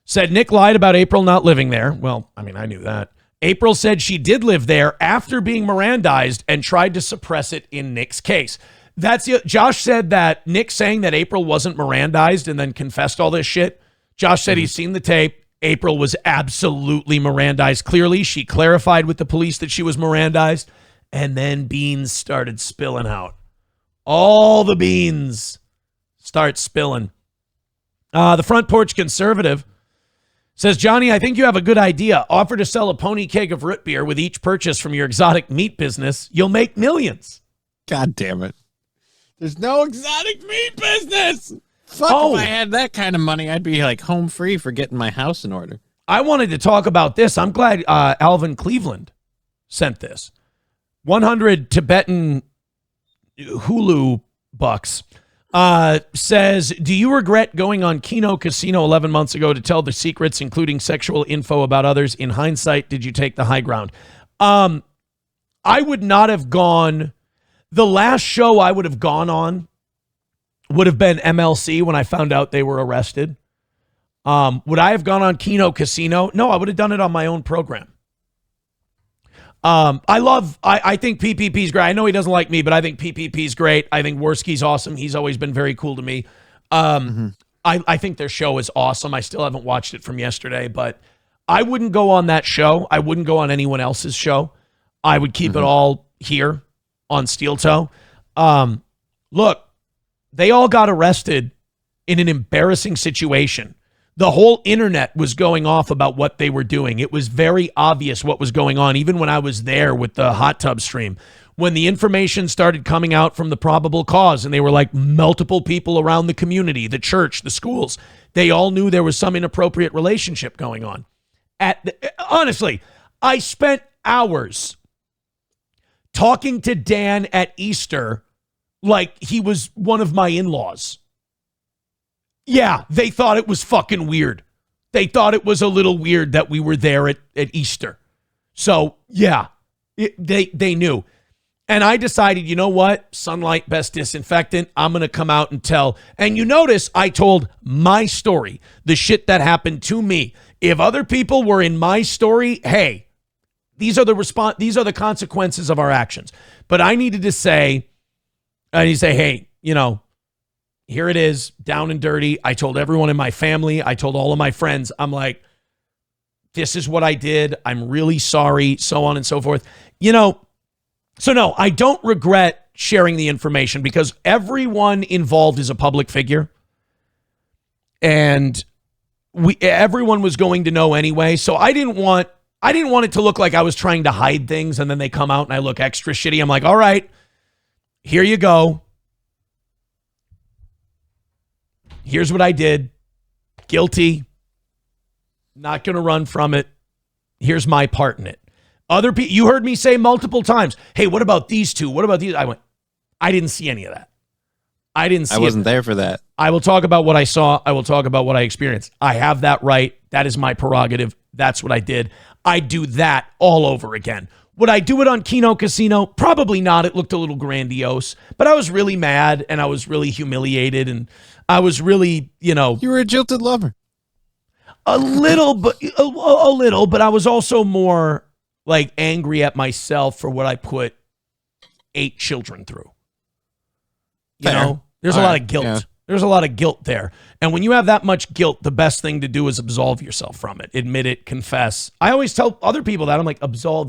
said Nick lied about April not living there. Well, I mean, I knew that. April said she did live there after being Mirandized and tried to suppress it in Nick's case. Josh said that Nick saying that April wasn't Mirandized and then confessed all this shit. Josh said he's seen the tape. April was absolutely Mirandized. Clearly, she clarified with the police that she was Mirandized, and then beans started spilling out. All the beans start spilling. The Front Porch Conservative says, Johnny, I think you have a good idea. Offer to sell a pony keg of root beer with each purchase from your exotic meat business. You'll make millions. God damn it. There's no exotic meat business. Fuck, if I had that kind of money, I'd be like home free for getting my house in order. I wanted to talk about this. I'm glad Alvin Cleveland sent this. 100 Tibetan Hulu bucks says, do you regret going on Kino Casino 11 months ago to tell the secrets, including sexual info about others? In hindsight, did you take the high ground? I would not have gone. The last show I would have gone on would have been MLC when I found out they were arrested. Would I have gone on Kino Casino? No, I would have done it on my own program. I think PPP's great. I know he doesn't like me, but I think PPP's great. I think Worski's awesome. He's always been very cool to me. I think their show is awesome. I still haven't watched it from yesterday, but I wouldn't go on that show. I wouldn't go on anyone else's show. I would keep it all here on Steel Toe. Look, they all got arrested in an embarrassing situation. The whole internet was going off about what they were doing. It was very obvious what was going on, even when I was there with the hot tub stream. When the information started coming out from the probable cause, and they were like multiple people around the community, the church, the schools, they all knew there was some inappropriate relationship going on. Honestly, I spent hours talking to Dan at Easter like he was one of my in-laws. Yeah, they thought it was fucking weird. They thought it was a little weird that we were there at Easter. So, yeah, they knew. And I decided, you know what? Sunlight, best disinfectant. I'm going to come out and tell. And you notice I told my story, the shit that happened to me. If other people were in my story, hey, these are the consequences of our actions. But I needed to say, hey, you know, here it is, down and dirty. I told everyone in my family. I told all of my friends. I'm like, this is what I did. I'm really sorry, so on and so forth. You know, so no, I don't regret sharing the information because everyone involved is a public figure. And everyone was going to know anyway. So I didn't want it to look like I was trying to hide things and then they come out and I look extra shitty. I'm like, all right, here you go. Here's what I did. Guilty. Not going to run from it. Here's my part in it. Other people, you heard me say multiple times, hey, what about these two? What about these? I didn't see any of that. I wasn't there for that. I will talk about what I saw. I will talk about what I experienced. I have that right. That is my prerogative. That's what I did. I do that all over again. Would I do it on Kino Casino? Probably not. It looked a little grandiose, but I was really mad and I was really humiliated and I was really, you know. You were a jilted lover. A little, but I was also more like angry at myself for what I put 8 children through. You know, there's a lot of guilt. Yeah. There's a lot of guilt there. And when you have that much guilt, the best thing to do is absolve yourself from it. Admit it, confess. I always tell other people that. I'm like, absolve